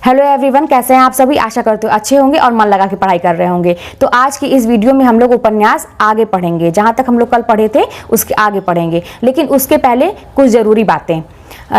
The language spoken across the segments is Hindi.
हेलो एवरीवन, कैसे हैं आप सभी। आशा करते हो अच्छे होंगे और मन लगा के पढ़ाई कर रहे होंगे। तो आज की इस वीडियो में हम लोग उपन्यास आगे पढ़ेंगे। जहां तक हम लोग कल पढ़े थे उसके आगे पढ़ेंगे, लेकिन उसके पहले कुछ ज़रूरी बातें।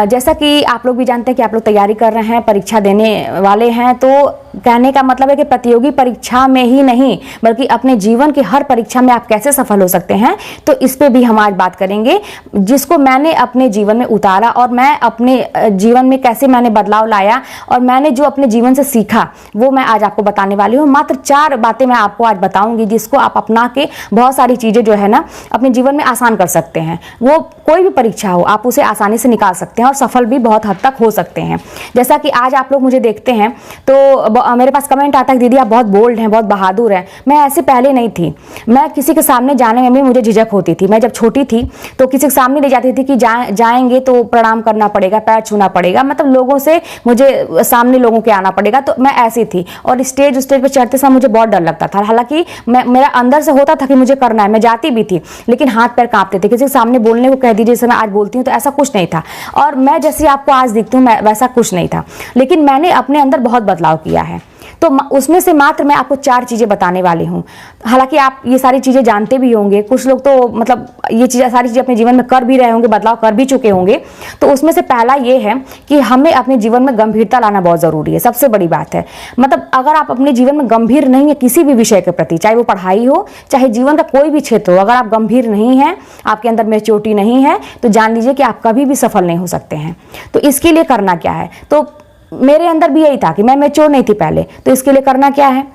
जैसा कि आप लोग भी जानते हैं कि आप लोग तैयारी कर रहे हैं, परीक्षा देने वाले हैं, तो कहने का मतलब है कि प्रतियोगी परीक्षा में ही नहीं बल्कि अपने जीवन की हर परीक्षा में आप कैसे सफल हो सकते हैं, तो इस पे भी हम आज बात करेंगे, जिसको मैंने अपने जीवन में उतारा और मैं अपने जीवन में कैसे मैंने बदलाव लाया और मैंने जो अपने जीवन से सीखा वो मैं आज आपको बताने वाली हूँ। मात्र 4 बातें मैं आपको आज बताऊंगी जिसको आप अपना के बहुत सारी चीज़ें जो है ना अपने जीवन में आसान कर सकते हैं। वो कोई भी परीक्षा हो आप उसे आसानी से निकाल सकते हैं और सफल भी बहुत हद तक हो सकते हैं। जैसा कि आज आप लोग मुझे देखते हैं तो मेरे पास कमेंट आता है दीदी आप बहुत बोल्ड हैं, बहुत बहादुर हैं। मैं ऐसे पहले नहीं थी। मैं किसी के सामने जाने में भी मुझे झिझक होती थी। मैं जब छोटी थी तो किसी के सामने ले जाती थी कि जाएंगे तो प्रणाम करना पड़ेगा, पैर छूना पड़ेगा, मतलब लोगों से मुझे सामने लोगों के आना पड़ेगा। तो मैं ऐसी थी और स्टेज पर चढ़ते समय मुझे बहुत डर लगता था। हालांकि मेरा अंदर से होता था कि मुझे करना है, मैं जाती भी थी, लेकिन हाथ पैर कांपते थे। किसी के सामने बोलने को कह दीजिए जैसे मैं आज बोलती हूँ तो ऐसा कुछ नहीं था। और मैं जैसे आपको आज दिखती हूँ वैसा कुछ नहीं था, लेकिन मैंने अपने अंदर बहुत बदलाव किया है। तो उसमें से मात्र मैं आपको 4 चीज़ें बताने वाली हूँ। हालांकि आप ये सारी चीज़ें जानते भी होंगे, कुछ लोग तो मतलब ये सारी चीज़ें अपने जीवन में कर भी रहे होंगे, बदलाव कर भी चुके होंगे। तो उसमें से पहला ये है कि हमें अपने जीवन में गंभीरता लाना बहुत ज़रूरी है। सबसे बड़ी बात है, मतलब अगर आप अपने जीवन में गंभीर नहीं है किसी भी विषय के प्रति, चाहे वो पढ़ाई हो चाहे जीवन का कोई भी क्षेत्र हो, अगर आप गंभीर नहीं हैं, आपके अंदर मैच्योरिटी नहीं है, तो जान लीजिए कि आप कभी भी सफल नहीं हो सकते हैं। तो इसके लिए करना क्या है, तो मेरे अंदर भी यही था कि मैं मैच्योर नहीं थी पहले। तो इसके लिए करना क्या है,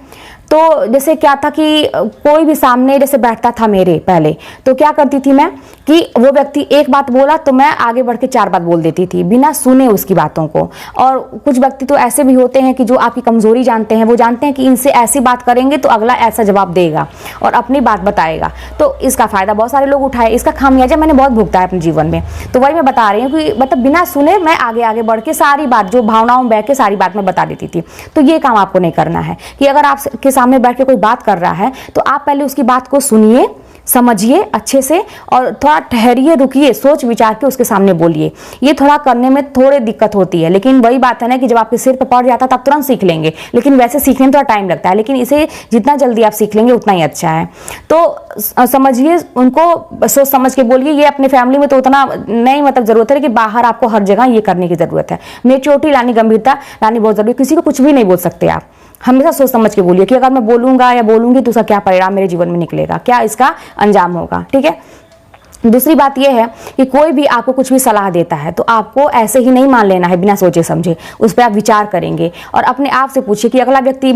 तो जैसे क्या था कि कोई भी सामने जैसे बैठता था मेरे पहले, तो क्या करती थी मैं कि वो व्यक्ति एक बात बोला तो मैं आगे बढ़ के 4 बात बोल देती थी बिना सुने उसकी बातों को। और कुछ व्यक्ति तो ऐसे भी होते हैं कि जो आपकी कमजोरी जानते हैं, वो जानते हैं कि इनसे ऐसी बात करेंगे तो अगला ऐसा जवाब देगा और अपनी बात बताएगा। तो इसका फायदा बहुत सारे लोग उठाए, इसका खामियाजा मैंने बहुत भुगता है अपने जीवन में। तो वही मैं बता रही हूँ कि मतलब बिना सुने मैं आगे आगे बढ़ के सारी बात, जो भावनाओं में बह के सारी बात मैं बता देती थी। तो ये काम आपको नहीं करना है कि अगर आपके सामने बैठ के कोई बात कर रहा है तो आप पहले उसकी बात को सुनिए, समझिए अच्छे से और थोड़ा ठहरिए, रुकिए, सोच विचार के उसके सामने बोलिए। ये थोड़ा करने में थोड़ी दिक्कत होती है, लेकिन वही बात है ना कि जब आपके सिर पर पड़ जाता है तो आप तुरंत सीख लेंगे, लेकिन वैसे सीखने में थोड़ा टाइम लगता है। लेकिन इसे जितना जल्दी आप सीख लेंगे उतना ही अच्छा है। तो समझिए, उनको सोच समझ के बोलिए। ये अपने फैमिली में तो उतना नहीं मतलब जरूरत है, लेकिन बाहर आपको हर जगह ये करने की जरूरत है। मैच्योरिटी लानी, गंभीरता लानी बहुत जरूरी है। किसी को कुछ भी नहीं बोल सकते आप, हमेशा सोच समझ के बोलिए कि अगर मैं बोलूंगा या बोलूंगी तो उसका क्या परिणाम मेरे जीवन में निकलेगा, क्या इसका अंजाम होगा। ठीक है। दूसरी बात यह है कि कोई भी आपको कुछ भी सलाह देता है तो आपको ऐसे ही नहीं मान लेना है बिना सोचे समझे। उस पर आप विचार करेंगे और अपने आप से पूछिए कि अगला व्यक्ति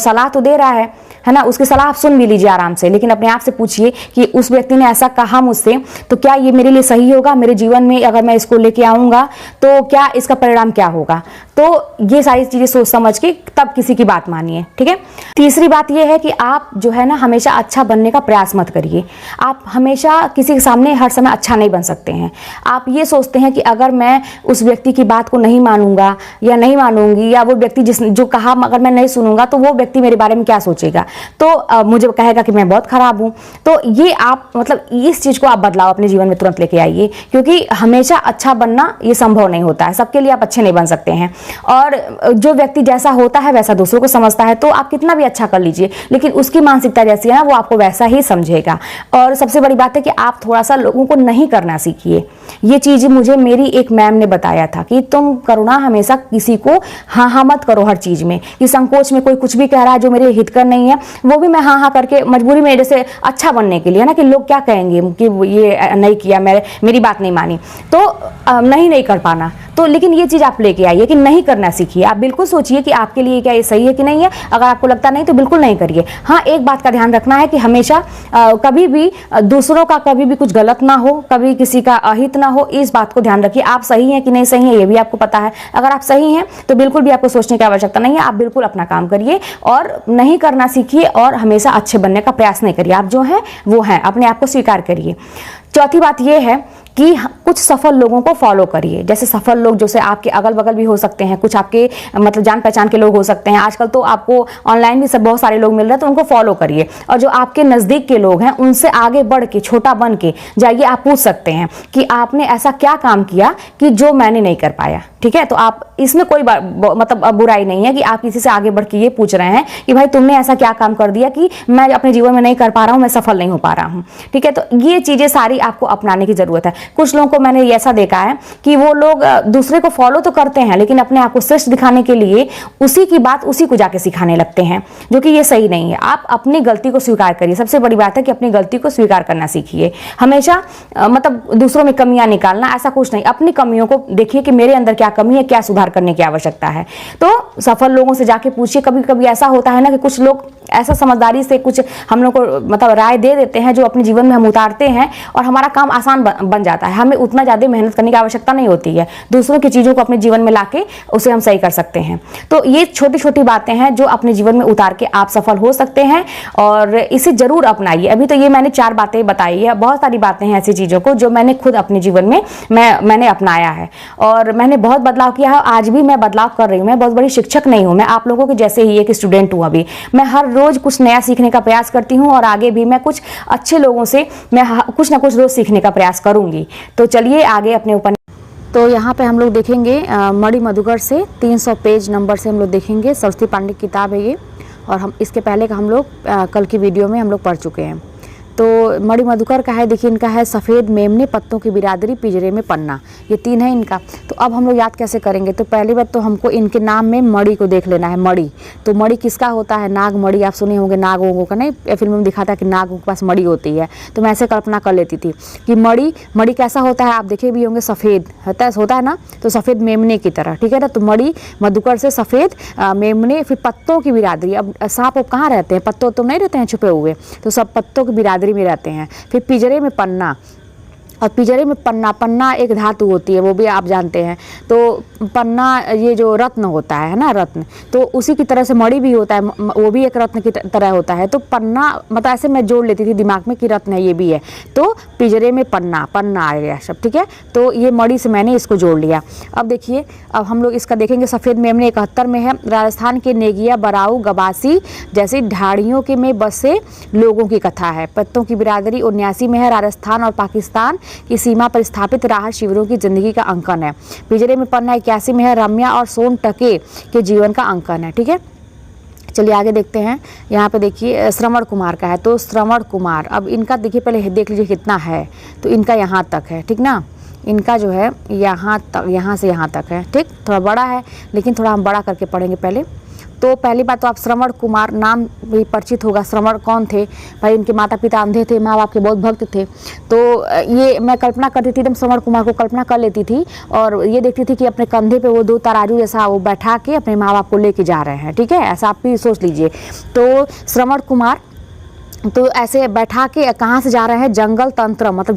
सलाह तो दे रहा है ना, उसकी सलाह आप सुन भी लीजिए आराम से, लेकिन अपने आप से पूछिए कि उस व्यक्ति ने ऐसा कहा मुझसे तो क्या ये मेरे लिए सही होगा, मेरे जीवन में अगर मैं इसको लेके आऊँगा तो क्या इसका परिणाम क्या होगा। तो ये सारी चीज़ें सोच समझ के तब किसी की बात मानिए। ठीक है। तीसरी बात यह है कि आप जो है ना हमेशा अच्छा बनने का प्रयास मत करिए। आप हमेशा किसी के सामने हर समय अच्छा नहीं बन सकते हैं। आप ये सोचते हैं कि अगर मैं उस व्यक्ति की बात को नहीं मानूंगा या नहीं मानूंगी, या वो व्यक्ति जो कहा अगर मैं नहीं सुनूंगा तो वो व्यक्ति मेरे बारे में क्या सोचेगा, तो मुझे कहेगा कि मैं बहुत खराब हूं। तो ये आप मतलब इस चीज को आप बदलाव अपने जीवन में तुरंत लेके आइए, क्योंकि हमेशा अच्छा बनना ये संभव नहीं होता है। सबके लिए आप अच्छे नहीं बन सकते हैं। और जो व्यक्ति जैसा होता है वैसा दूसरों को समझता है, तो आप कितना भी अच्छा कर लीजिए लेकिन उसकी मानसिकता जैसी है ना वो आपको वैसा ही समझेगा। और सबसे बड़ी बात है कि आप थोड़ा सा लोगों को नहीं करना सीखिए। ये चीज मुझे मेरी एक मैम ने बताया था कि तुम करुणा हमेशा किसी को हाँ हाँ मत करो हर चीज में, कि संकोच में कोई कुछ भी कह रहा है जो मेरे हितकर नहीं है वो भी मैं हाँ हाँ करके मजबूरी में, जैसे अच्छा बनने के लिए ना, कि लोग क्या कहेंगे कि ये नहीं किया, मेरी बात नहीं मानी, तो नहीं कर पाना। तो लेकिन ये चीज आप लेके आइए कि नहीं करना सीखिए। आप बिल्कुल सोचिए कि आपके लिए क्या ये सही है कि नहीं है। अगर आपको लगता नहीं तो बिल्कुल नहीं करिए। हाँ, एक बात का ध्यान रखना है कि हमेशा कभी भी दूसरों का कभी भी कुछ गलत ना हो, कभी किसी का अहित ना हो, इस बात को ध्यान रखिए। आप सही हैं कि नहीं सही है ये भी आपको पता है। अगर आप सही हैं तो बिल्कुल भी आपको सोचने की आवश्यकता नहीं है। आप बिल्कुल अपना काम करिए और नहीं करना सीखिए और हमेशा अच्छे बनने का प्रयास नहीं करिए। आप जो हैं वो हैं, अपने आप को स्वीकार करिए। चौथी बात ये है कि कुछ सफल लोगों को फॉलो करिए। जैसे सफल लोग जैसे आपके अगल बगल भी हो सकते हैं, कुछ आपके मतलब जान पहचान के लोग हो सकते हैं। आजकल तो आपको ऑनलाइन भी सब बहुत सारे लोग मिल रहे हैं, तो उनको फॉलो करिए। और जो आपके नज़दीक के लोग हैं उनसे आगे बढ़ के, छोटा बन के जाइए। आप पूछ सकते हैं कि आपने ऐसा क्या काम किया कि जो मैंने नहीं कर पाया। ठीक है, तो आप इसमें कोई मतलब बुराई नहीं है कि आप किसी से आगे बढ़ के ये पूछ रहे हैं कि भाई तुमने ऐसा क्या काम कर दिया कि मैं अपने जीवन में नहीं कर पा रहा हूँ, मैं सफल नहीं हो पा रहा हूँ। ठीक है, तो ये चीज़ें सारी आपको अपनाने की ज़रूरत है। कुछ लोगों को मैंने ऐसा देखा है कि वो लोग दूसरे को फॉलो तो करते हैं, लेकिन अपने आप को श्रेष्ठ दिखाने के लिए उसी की बात उसी को जाके सिखाने लगते हैं, जो कि ये सही नहीं है। आप अपनी गलती को स्वीकार करिए। सबसे बड़ी बात है कि अपनी गलती को स्वीकार करना सीखिए। हमेशा मतलब दूसरों में कमियां निकालना ऐसा कुछ नहीं, अपनी कमियों को देखिए कि मेरे अंदर क्या कमी है, क्या सुधार करने की आवश्यकता है। तो सफल लोगों से जाके पूछिए। कभी कभी ऐसा होता है ना कि कुछ लोग ऐसा समझदारी से कुछ हम लोग को मतलब राय दे देते हैं जो अपने जीवन में हम उतारते हैं और हमारा काम आसान बन जाता है। हमें उतना ज़्यादा मेहनत करने की आवश्यकता नहीं होती है, दूसरों की चीज़ों को अपने जीवन में लाके उसे हम सही कर सकते हैं। तो ये छोटी छोटी बातें हैं जो अपने जीवन में उतार के आप सफल हो सकते हैं और इसे जरूर अपनाइए। अभी तो ये मैंने 4 बातें बताई है, बहुत सारी बातें हैं ऐसी चीज़ों को जो मैंने खुद अपने जीवन में मैंने अपनाया है और मैंने बहुत बदलाव किया है। आज भी मैं बदलाव कर रही हूँ। मैं बहुत बड़ी शिक्षक नहीं हूँ, मैं आप लोगों के जैसे ही एक स्टूडेंट हूँ। अभी मैं हर रोज कुछ नया सीखने का प्रयास करती हूँ और आगे भी मैं कुछ अच्छे लोगों से मैं कुछ ना कुछ रोज सीखने का प्रयास करूंगी। तो चलिए आगे अपने ऊपर। तो यहाँ पे हम लोग देखेंगे मणि मधुकर से 300 पेज नंबर से हम लोग देखेंगे। सरस्वती पांडे की किताब है ये और हम इसके पहले का हम लोग कल की वीडियो में हम लोग पढ़ चुके हैं। तो मणि मधुकर का है, देखिए इनका है सफ़ेद मेमने, पत्तों की बिरादरी, पिंजरे में पन्ना, ये 3 है इनका। तो अब हम लोग याद कैसे करेंगे? तो पहली बात तो हमको इनके नाम में मणि को देख लेना है। मणि, तो मणि किसका होता है? नाग मणि। आप सुने होंगे नाग वोगों का, नहीं फिल्म में दिखाता है कि नाग के पास मणि होती है। तो मैं ऐसे कल्पना कर लेती थी कि मणि कैसा होता है, आप देखे भी होंगे सफ़ेद होता है ना, तो सफ़ेद मेमने की तरह। ठीक है ना, तो मणि मधुकर से सफ़ेद मेमने, फिर पत्तों की बिरादरी। अब सांप कहाँ रहते हैं? पत्तों तो नहीं रहते हैं छुपे हुए, तो सब पत्तों की बिरादरी में रहते हैं। फिर पिंजरे में पन्ना, और पिंजरे में पन्ना एक धातु होती है, वो भी आप जानते हैं। तो पन्ना ये जो रत्न होता है ना, रत्न, तो उसी की तरह से मणि भी होता है, वो भी एक रत्न की तरह होता है। तो पन्ना मतलब ऐसे मैं जोड़ लेती थी दिमाग में कि रत्न है, ये भी है। तो पिंजरे में पन्ना आ गया सब। ठीक है, तो ये मणि से मैंने इसको जोड़ लिया। अब देखिए, अब हम लोग इसका देखेंगे। सफ़ेद मेमने 71 में है। राजस्थान के नेगिया, बराऊ, गबासी जैसी ढाड़ियों के में बसे लोगों की कथा है। पत्तों की बिरादरी 79 में है। राजस्थान और पाकिस्तान की सीमा पर स्थापित राहत शिविरों की जिंदगी का अंकन है। पिंजरे में पन्ना 81 में है। रम्या और सोन टके के जीवन का अंकन है। ठीक है, चलिए आगे देखते हैं। यहाँ पे देखिए श्रवण कुमार का है। तो श्रवण कुमार, अब इनका देखिए पहले देख लीजिए कितना है। तो इनका यहाँ तक है, ठीक ना, इनका जो है यहाँ तक, यहाँ से यहाँ तक है। ठीक, थोड़ा बड़ा है लेकिन थोड़ा हम बड़ा करके पढ़ेंगे पहले। तो पहली बात तो आप श्रवण कुमार नाम भी परिचित होगा। श्रवण कौन थे भाई? इनके माता पिता अंधे थे, माँ बाप के बहुत भक्त थे। तो ये मैं कल्पना करती थी, एकदम श्रवण कुमार को कल्पना कर लेती थी और ये देखती थी कि अपने कंधे पे वो 2 तराजू जैसा वो बैठा के अपने माँ बाप को लेके जा रहे हैं। ठीक है, ऐसा आप भी सोच लीजिए। तो श्रवण कुमार तो ऐसे बैठा के कहाँ से जा रहे हैं? जंगल तंत्रम, मतलब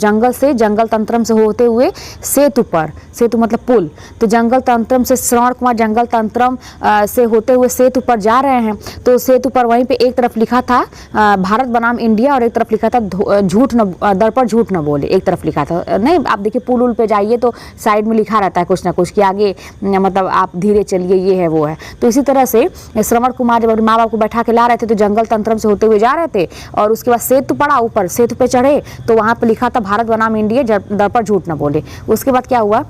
जंगल तंत्रम से होते हुए सेतु पर, सेतु मतलब पुल, तो जंगल तंत्रम से श्रवण कुमार जंगल तंत्रम से होते हुए सेतु पर जा रहे हैं। तो सेतु पर वहीं पे एक तरफ लिखा था भारत बनाम इंडिया और एक तरफ लिखा था दर पर झूठ न बोले, एक तरफ लिखा था। नहीं, आप देखिए पुल उल पे जाइए तो साइड में लिखा रहता है कुछ ना कुछ कि आगे मतलब आप धीरे चलिए, ये है वो है। तो इसी तरह से श्रवण कुमार जब माँ बाप को बैठा के ला रहे थे तो जंगल तंत्रम से होते हुए जा रहे थे और उसके बाद सेतु पड़ा, ऊपर सेतु पे चढ़े तो वहाँ पे लिखा था भारत बनाम इंडिया, दर पर झूठ न बोले। उसके बाद क्या हुआ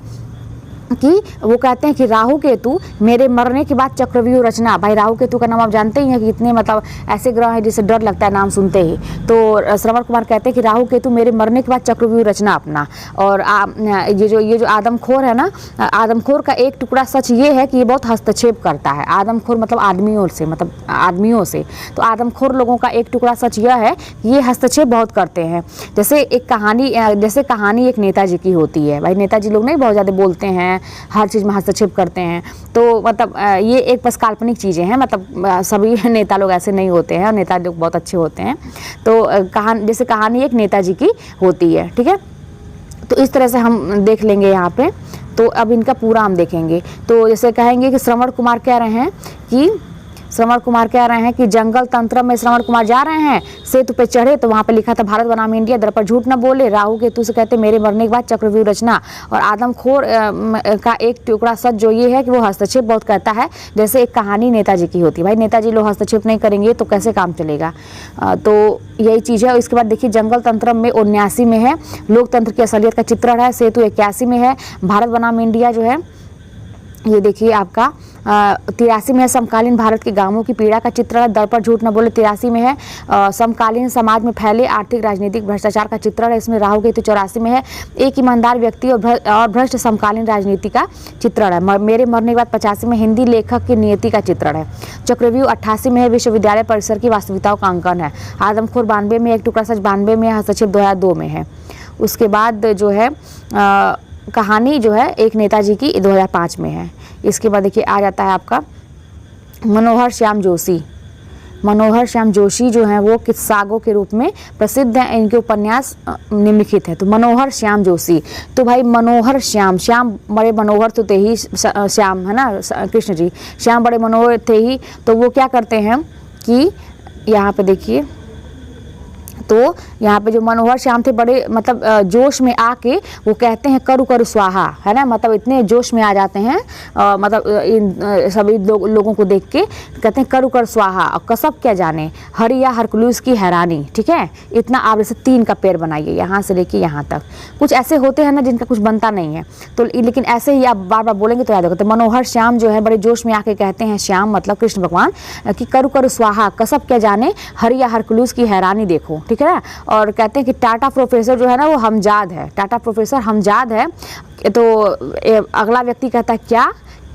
कि वो कहते हैं कि राहु केतु मेरे मरने के बाद चक्रव्यूह रचना। भाई राहु केतु का नाम आप जानते ही हैं कि इतने मतलब ऐसे ग्रह हैं जिसे डर लगता है नाम सुनते ही। तो श्रवण कुमार कहते हैं कि राहु केतु मेरे मरने के बाद चक्रव्यूह रचना अपना। और ये जो आदमखोर है ना, आदमखोर का एक टुकड़ा सच ये है कि ये बहुत हस्तक्षेप करता है। आदमखोर मतलब आदमियों से। तो आदमखोर लोगों का एक टुकड़ा सच यह है कि ये हस्तक्षेप बहुत करते हैं। जैसे कहानी एक नेताजी की होती है। भाई नेताजी लोग नहीं बहुत ज़्यादा बोलते हैं, हर चीज़ में हस्तक्षेप करते हैं। तो मतलब ये एक बस काल्पनिक चीज़ें हैं, मतलब सभी नेता लोग ऐसे नहीं होते हैं और नेता लोग बहुत अच्छे होते हैं। तो जैसे कहानी एक नेताजी की होती है। ठीक है, तो इस तरह से हम देख लेंगे यहाँ पे। तो अब इनका पूरा हम देखेंगे। तो जैसे कहेंगे कि श्रवण कुमार कह रहे हैं कि श्रवण कुमार कह रहे हैं कि जंगल तंत्र में श्रवण कुमार जा रहे हैं, सेतु पे चढ़े तो वहां पे लिखा था भारत बनाम इंडिया, दर पर झूठ न बोले, राहु केतु से कहते मेरे मरने के बाद चक्रव्यूह रचना, और आदमखोर का एक टुकड़ा सच जो ये है कि वो हस्तक्षेप बहुत करता है, जैसे एक कहानी नेताजी की होती है। भाई नेताजी लोग हस्तक्षेप नहीं करेंगे तो कैसे काम चलेगा, तो यही चीज़ है। इसके बाद देखिए जंगल तंत्र में 79 में है, लोकतंत्र की असलियत का चित्रण है, सेतु 81 में है, भारत बनाम इंडिया जो है ये देखिए आपका 83 में है, समकालीन भारत के गांवों की पीड़ा का चित्रण है, दर पर झूठ न बोले 83 में है, समकालीन समाज में फैले आर्थिक राजनीतिक भ्रष्टाचार का चित्रण है, इसमें राहु केतु 84 में है, एक ईमानदार व्यक्ति और भ्रष्ट समकालीन राजनीति का चित्रण है, मेरे मरने के बाद 85 में हिंदी लेखक की नियति का चित्रण है, चक्रव्यूह 88 में है, विश्वविद्यालय परिसर की वास्तविकताओं का अंकन है, आदमखोर 92 में, एक टुकड़ा सच 92 में, हस्तक्षेप 2002 में है। उसके बाद जो है कहानी जो है एक नेताजी की 2005 में है। इसके बाद देखिए आ जाता है आपका मनोहर श्याम जोशी। मनोहर श्याम जोशी जो हैं वो किस्सागो के रूप में प्रसिद्ध हैं, इनके उपन्यास निम्नलिखित है। तो मनोहर श्याम जोशी, तो भाई मनोहर श्याम, श्याम बड़े मनोहर तो थे ही, श्याम है ना कृष्ण जी, श्याम बड़े मनोहर थे ही, तो वो क्या करते हैं कि यहाँ पे देखिए, तो यहाँ पे जो मनोहर श्याम थे बड़े मतलब जोश में आके वो कहते हैं करु करु स्वाहा, है ना, मतलब इतने जोश में आ जाते हैं, मतलब इन सभी लोगों को देख के कहते हैं करु करु स्वाहा, और कसब क्या जाने हरि या हरकुलूस की हैरानी, ठीक है, इतना आप जैसे 3 का पैर बनाइए यहाँ से लेके यहाँ तक। कुछ ऐसे होते हैं ना जिनका कुछ बनता नहीं है, तो लेकिन ऐसे ही आप बार बार बोलेंगे तो याद होगा। तो मनोहर श्याम जो है बड़े जोश में आके कहते हैं, श्याम मतलब कृष्ण भगवान, कि करु करु स्वाहा, कसब क्या जाने हरि या हरकुलूस की हैरानी देखो, ठीक है। और कहते हैं कि टाटा प्रोफेसर जो है ना वो हमजाद है, टाटा प्रोफेसर हमजाद है। तो अगला व्यक्ति कहता है क्या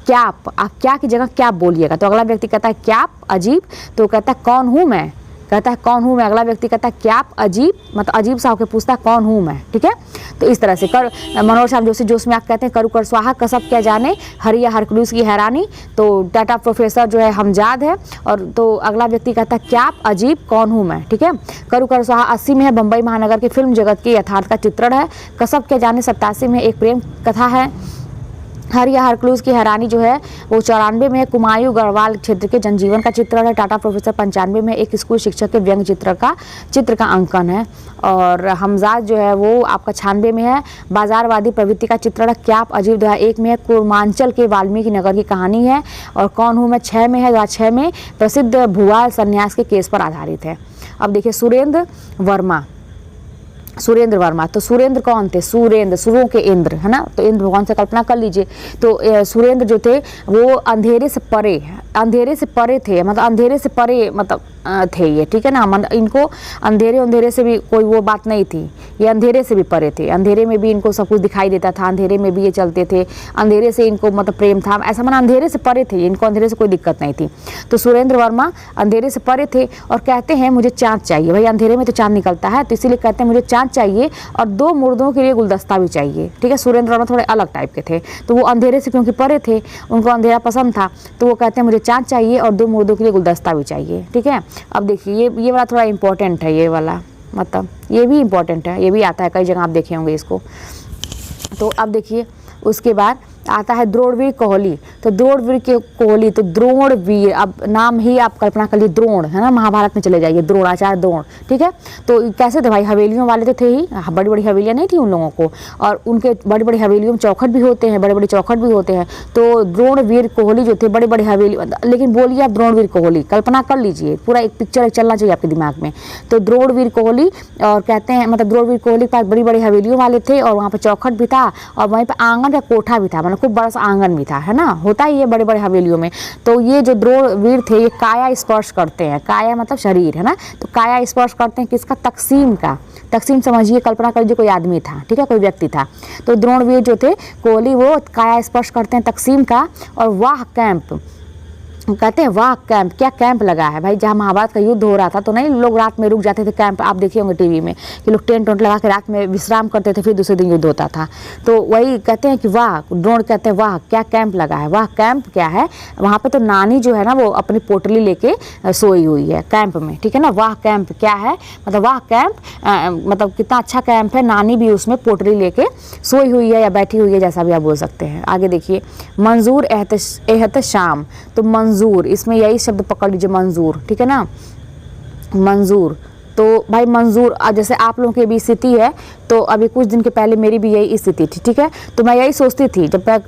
क्या, आप क्या की जगह क्या बोलिएगा, तो अगला व्यक्ति कहता है क्या अजीब, तो कहता है कौन हूँ मैं, कहता है कौन हूँ मैं, अगला व्यक्ति कहता है क्या अजीब, मतलब अजीब सा होकर पूछता है कौन हूँ मैं, ठीक है। तो इस तरह से मनोहर श्याम जोशी जोश में आप कहते हैं करु कर स्वाहा, कसब क्या जाने हरि या हरकुलूस की हैरानी, तो टाटा प्रोफेसर जो है हमजाद है, और तो अगला व्यक्ति कहता है क्या अजीब कौन हूँ मैं, ठीक है। करु कर स्वाहा 80 में है, बम्बई महानगर के फिल्म जगत के यथार्थ का चित्रण है, कसब क्या जाने 87 में एक प्रेम कथा है, हरि या हरकुलूस की हैरानी जो है वो 94 में है, कुमायूं गढ़वाल क्षेत्र के जनजीवन का चित्रण है, टाटा प्रोफेसर 95 में एक स्कूल शिक्षक के व्यंग चित्र का अंकन है, और हमजाद जो है वो आपका 96 में है, बाजारवादी प्रवृत्ति का चित्रण है, क्या अजीब 2001 में है, पूर्वांचल के वाल्मीकि नगर की कहानी है, और कौन हूँ मैं 6 में है, 2006 में प्रसिद्ध भुआल संन्यास के केस पर आधारित है। अब देखिए सुरेंद्र वर्मा, तो सुरेंद्र कौन थे, सुरेंद्र सुरों के इंद्र, है ना, तो इंद्र भगवान से कल्पना कर लीजिए। तो सुरेंद्र जो थे वो अंधेरे से परे थे, मतलब अंधेरे से परे मतलब थे ये, ठीक है ना, मतलब इनको अंधेरे से भी कोई वो बात नहीं थी, ये अंधेरे से भी परे थे, अंधेरे में भी इनको सब कुछ दिखाई देता था, अंधेरे में भी ये चलते थे, अंधेरे से इनको मतलब प्रेम था, ऐसा माना अंधेरे से परे थे, इनको अंधेरे से कोई दिक्कत नहीं थी। तो सुरेंद्र वर्मा अंधेरे से परे थे और कहते हैं मुझे चाँद चाहिए, भाई अंधेरे में तो चाँद निकलता है, तो इसीलिए कहते हैं मुझे चाँद चाहिए और 2 मुर्दों के लिए गुलदस्ता भी चाहिए, ठीक है। सुरेंद्र वर्मा थोड़े अलग टाइप के थे, तो वो अंधेरे से क्योंकि परे थे, उनको अंधेरा पसंद था, तो वो कहते हैं मुझे चाँद चाहिए और 2 मुर्दों के लिए गुलदस्ता भी चाहिए, ठीक है। अब देखिए ये वाला थोड़ा इंपॉर्टेंट है, ये वाला मतलब ये भी इंपॉर्टेंट है, ये भी आता है कई जगह आप देखे होंगे इसको। तो अब देखिए उसके बाद आता है द्रोणवीर कोहली, तो द्रोणवीर के कोहली, तो द्रोणवीर, अब नाम ही आप कल्पना कर लीजिए द्रोण, है ना, महाभारत में चले जाइए, द्रोणाचार्य द्रोण, ठीक है। तो कैसे थे भाई, हवेलियों वाले तो थे ही, बड़ी बड़ी हवेलियाँ नहीं थी उन लोगों को, और उनके बड़ी बड़ी हवेलियों में चौखट भी होते हैं, बड़े बड़े चौखट भी होते हैं। तो द्रोणवीर कोहली जो थे बड़ी बड़ी हवेली, लेकिन बोलिए आप द्रोणवीर कोहली, कल्पना कर लीजिए, पूरा एक पिक्चर चलना चाहिए आपके दिमाग में। तो द्रोणवीर कोहली, और कहते हैं मतलब द्रोणवीर कोहली के पास बड़ी बड़ी हवेलियों वाले थे, और वहाँ पर चौखट भी था, और वहीं पर आंगन या कोठा भी था, खूब बड़ा सा आंगन भी था, है ना, होता ही है बड़े बड़े हवेलियों में। तो ये जो द्रोणवीर थे ये काया स्पर्श करते हैं, काया मतलब शरीर, है ना, तो काया स्पर्श करते हैं किसका, तकसीम का, तकसीम समझिए, कल्पना करिए कोई आदमी था, ठीक है, कोई व्यक्ति था। तो द्रोणवीर जो थे कोहली वो काया स्पर्श करते हैं तकसीम का, और वाह कैंप, कहते हैं वाह कैंप, क्या कैंप लगा है भाई, जहाँ महाभारत का युद्ध हो रहा था तो नहीं लोग रात में रुक जाते थे कैंप, आप देखे होंगे टीवी में कि लोग टेंट लगा के रात में विश्राम करते थे, फिर दूसरे दिन युद्ध होता था। तो वही कहते हैं कि वाह, द्रोण कहते हैं वाह क्या कैंप लगा है, वाह कैंप क्या है, वहाँ पे तो नानी जो है ना वो अपनी पोटली लेके सोई हुई है कैंप में, ठीक है ना। वाह कैंप क्या है, मतलब वाह कैंप मतलब कितना अच्छा कैंप है, नानी भी उसमें पोटली लेके सोई हुई है या बैठी हुई है, जैसा भी आप बोल सकते हैं। आगे देखिए मंजूर एहतशाम, तो मंजूर, इसमें यही शब्द पकड़ लीजिए, मंजूर, ठीक है ना, मंजूर। तो भाई मंजूर, जैसे आप लोगों की भी स्थिति है, तो अभी कुछ दिन के पहले मेरी भी यही स्थिति थी, ठीक है। तो मैं यही सोचती थी जब मैं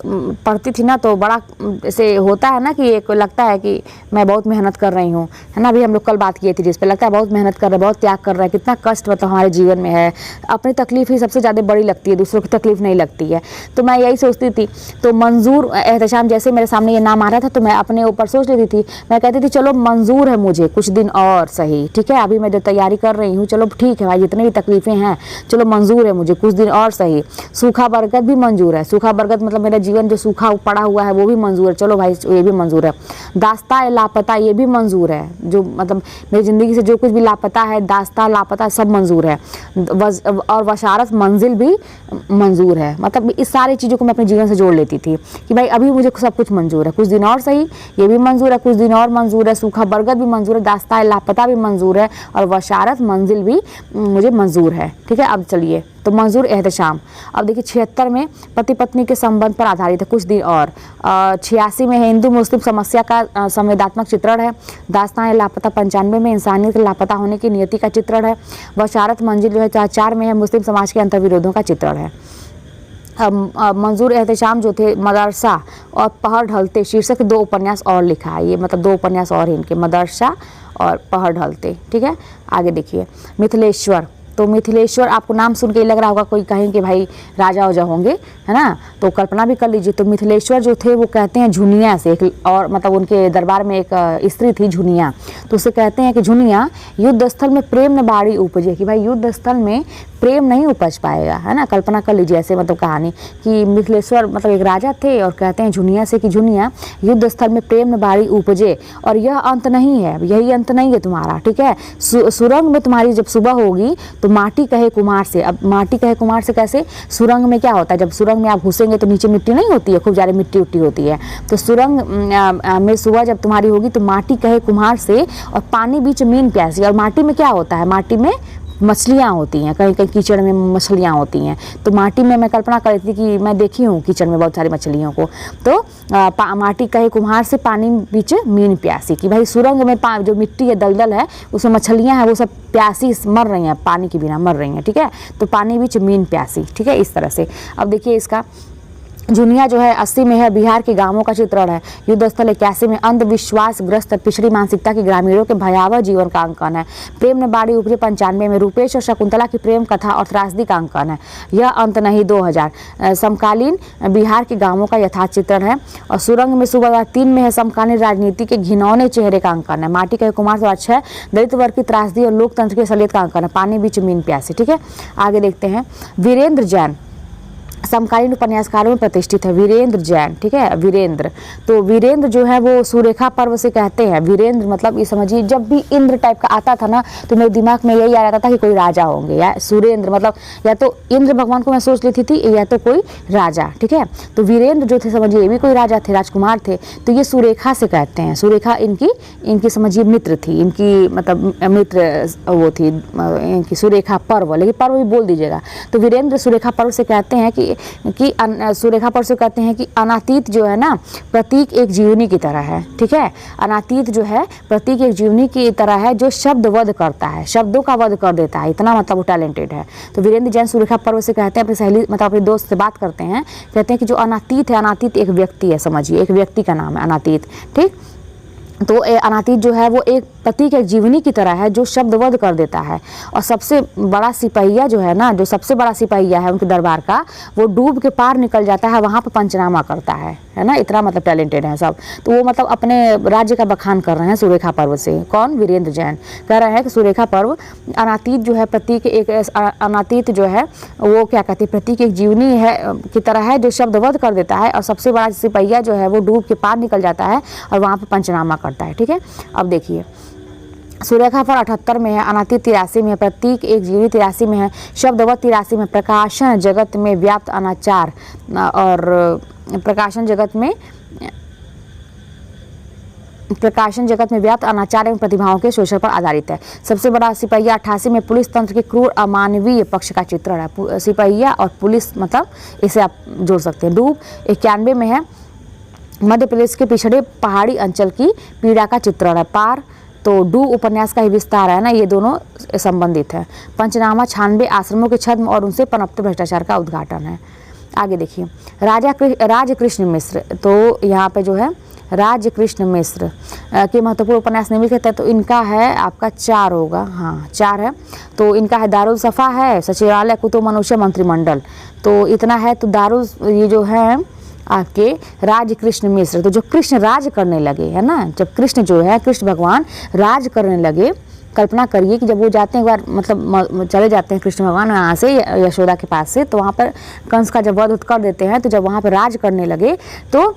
पढ़ती थी ना, तो बड़ा ऐसे होता है ना कि एक लगता है कि मैं बहुत मेहनत कर रही हूँ, है ना। अभी हम लोग कल बात किए थे जिस पे, लगता है बहुत मेहनत कर रहे हैं, बहुत त्याग कर रहे हैं, कितना कष्ट मतलब हमारे जीवन में है, अपनी तकलीफ ही सबसे ज़्यादा बड़ी लगती है, दूसरों की तकलीफ नहीं लगती है। तो मैं यही सोचती थी। तो मंजूर एहतशाम जैसे मेरे सामने ये नाम आ रहा था, तो मैं अपने ऊपर सोच लेती थी, मैं कहती थी चलो मंजूर है मुझे कुछ दिन और सही, ठीक है। अभी मैं जो तैयारी कर रही हूँ, चलो ठीक है भाई, जितनी भी तकलीफें हैं चलो मंजूर है मुझे कुछ दिन और सही। सूखा बरगद भी मंजूर है, सूखा बरगद मतलब मेरा जीवन जो सूखा पड़ा हुआ है वो भी मंजूर है, चलो भाई ये भी मंजूर है। दास्ता लापता ये भी मंजूर है, जो मतलब मेरी ज़िंदगी से जो कुछ भी लापता है, दास्ता लापता सब मंजूर है। और वशारत मंजिल भी मंजूर है। मतलब इस सारी चीज़ों को मैं अपने जीवन से जोड़ लेती थी कि भाई अभी मुझे सब कुछ मंजूर है, कुछ दिन और सही ये भी मंजूर है, कुछ दिन और मंजूर है, सूखा बरगद भी मंजूर है, दास्ता लापता भी मंजूर है, और वशारत मंजिल भी मुझे मंजूर है, ठीक है। अब चलिए, तो मंजूर एहतशाम। अब देखिए 76 में पति पत्नी के संबंध पर आधारित है, कुछ दिन और। 86 में है हिंदू मुस्लिम समस्या का संवेदनात्मक चित्रण है। दास्तान लापता 95 में इंसानियत के लापता होने की नियति का चित्रण है। वशारत मंजिल जो है 4 में है मुस्लिम समाज के अंतर्विरोधों का चित्रण है। मंजूर एहतशाम जो थे मदरसा और पहाड़ ढलते शीर्षक 2 उपन्यास और लिखा है, ये मतलब 2 उपन्यास और हैं इनके, मदरसा और पहाड़ ढलते, ठीक है। आगे देखिए मिथिलेश्वर। तो मिथिलेश्वर आपको नाम सुन के ही लग रहा होगा कोई कहें कि भाई राजा वजा होंगे, है ना, तो कल्पना भी कर लीजिए। तो मिथिलेश्वर जो थे वो कहते हैं झुनिया से, और मतलब उनके दरबार में एक स्त्री थी झुनिया, तो उसे कहते हैं कि झुनिया युद्ध स्थल में प्रेम न बाड़ी उपजे, कि भाई युद्ध स्थल में प्रेम नहीं उपज पाएगा, है ना। कल्पना कर लीजिए ऐसे मतलब कहानी कि मिथिलेश्वर मतलब एक राजा थे और कहते हैं झुनिया से कि झुनिया युद्ध स्थल में प्रेम न बाड़ी उपजे, और यह अंत नहीं है, यही अंत नहीं है तुम्हारा, ठीक है। सुरंग में तुम्हारी जब सुबह होगी तो माटी कहे कुम्हार से। अब माटी कहे कुम्हार से कैसे, सुरंग में क्या होता है, जब सुरंग में आप घुसेंगे तो नीचे मिट्टी नहीं होती है, खूब ज़्यादा मिट्टी उट्टी होती है, तो सुरंग में सुबह जब तुम्हारी होगी तो माटी कहे कुम्हार से, और पानी बीच मीन प्यासी। और माटी में क्या होता है, माटी में मछलियाँ होती हैं, कहीं कहीं कीचड़ में मछलियाँ होती हैं, तो माटी में मैं कल्पना कर रही थी कि मैं देखी हूँ कीचड़ में बहुत सारी मछलियों को, तो माटी कहे कुम्हार से पानी बीच मीन प्यासी, कि भाई सुरंग में जो मिट्टी है दलदल है उसमें मछलियाँ हैं वो सब प्यासी मर रही हैं, पानी के बिना मर रही हैं, ठीक है। तो पानी बीच मीन प्यासी, ठीक है, इस तरह से। अब देखिए इसका झुनिया जो है 80 में है बिहार के गांवों का चित्रण है। युद्ध स्थल 81 में अंधविश्वास ग्रस्त पिछड़ी मानसिकता के ग्रामीणों के भयावह जीवन का अंकन है। प्रेम ने बाड़ी उपजे 95 में रूपेश और शकुंतला की प्रेम कथा और त्रासदी का अंकन है। यह अंत नहीं 2000 समकालीन बिहार के गांवों का यथार्थ चित्रण है। और सुरंग में सुबह 3 में है समकालीन राजनीति के घिनौने चेहरे का अंकन है। माटी कहे कुमार से 6 दलित वर्ग की त्रासदी और लोकतंत्र के सलियत का अंकन है। पानी बीच मीन प्यासी, ठीक है। आगे देखते हैं वीरेंद्र जैन समकालीन उपन्यासकारों में प्रतिष्ठित है, वीरेंद्र जैन, ठीक है। वीरेंद्र, तो वीरेंद्र जो है वो सुरेखा पर्व से कहते हैं। वीरेंद्र मतलब ये समझिए जब भी इंद्र टाइप का आता था ना तो मेरे दिमाग में यही आ जाता था कि कोई राजा होंगे, या सुरेंद्र मतलब या तो इंद्र भगवान को मैं सोच लेती थी या तो कोई राजा, ठीक है। तो वीरेंद्र जो थे समझिए ये भी कोई राजा थे, राजकुमार थे, तो ये सुरेखा से कहते हैं। सुरेखा इनकी समझिए मित्र थी, इनकी मतलब मित्र वो थी इनकी सुरेखा पर्व, लेकिन पर्व भी बोल दीजिएगा। तो वीरेंद्र सुरेखा पर्व से कहते हैं कि सुरेखा पर से कहते हैं कि अनातीत जो है ना प्रतीक एक जीवनी की तरह है, ठीक है। अनातीत जो है प्रतीक एक जीवनी की तरह है जो शब्द वध करता है, शब्दों का वध कर देता है, इतना मतलब वो टैलेंटेड है। तो वीरेंद्र जैन सुरेखा पर्व से कहते हैं, अपनी सहेली मतलब अपने दोस्त से बात करते हैं, कहते हैं कि जो अनातीत है, अनातीत एक व्यक्ति है, समझिए एक व्यक्ति का नाम है अनातीत, ठीक। तो अनातीत जो है वो एक प्रतीक एक जीवनी की तरह है जो शब्द वध कर देता है। और सबसे बड़ा सिपहिया जो है ना, जो सबसे बड़ा सिपहिया है उनके दरबार का, वो डूब के पार निकल जाता है, वहाँ पर पंचनामा करता है ना, इतना मतलब टैलेंटेड है सब। तो वो मतलब अपने राज्य का बखान कर रहे हैं सुरेखा पर्व से। कौन? वीरेंद्र जैन कह रहे हैं कि सुरेखा पर्व अनातीत जो है प्रतीक एक अनातीत जो है वो क्या कहते हैं प्रतीक एक जीवनी है की तरह है जो शब्द वध कर देता है, और सबसे बड़ा सिपहिया जो है वो डूब के पार निकल जाता है और वहाँ पर पंचनामा करता है, ठीक है। अब देखिए सुरेखा पर 78 में है, अनातीत 83 में है, प्रतीक एक जीवनी 83 में है, शब्दवत 83 में, प्रकाशन जगत में व्याप्त अनाचार और प्रकाशन जगत में व्याप्त अनाचार एवं प्रतिभाओं के शोषण पर आधारित है। सबसे बड़ा सिपहिया 88 में पुलिस तंत्र के क्रूर अमानवीय पक्ष का चित्रण है। सिपहिया और पुलिस मतलब इसे आप जोड़ सकते हैं। डूब 91 में है, मध्य प्रदेश के पिछड़े पहाड़ी अंचल की पीड़ा का चित्रण है। पार तो डू उपन्यास का ही विस्तार है ना, ये दोनों संबंधित है। पंचनामा 96 आश्रमों के छद्म और उनसे पनपते भ्रष्टाचार का उद्घाटन है। आगे देखिए, राजकृष्ण मिश्र, तो यहाँ पे जो है राजकृष्ण मिश्र के महत्वपूर्ण उपन्यास निम्नलिखित है, तो इनका है आपका 4 होगा, हाँ 4 है। तो इनका है दारुल सफ़ा है, सचिवालय, कुतुब मनुष्य, मंत्रिमंडल, तो इतना है। तो दारुल ये जो है आपके राजकृष्ण मिश्र, तो जो कृष्ण राज करने लगे है ना, जब कृष्ण जो है कृष्ण भगवान राज करने लगे, कल्पना करिए कि जब वो जाते हैं एक बार, मतलब चले जाते हैं कृष्ण भगवान यहाँ से यशोदा के पास से, तो वहाँ पर कंस का जब वध कर देते हैं, तो जब वहाँ पर राज करने लगे तो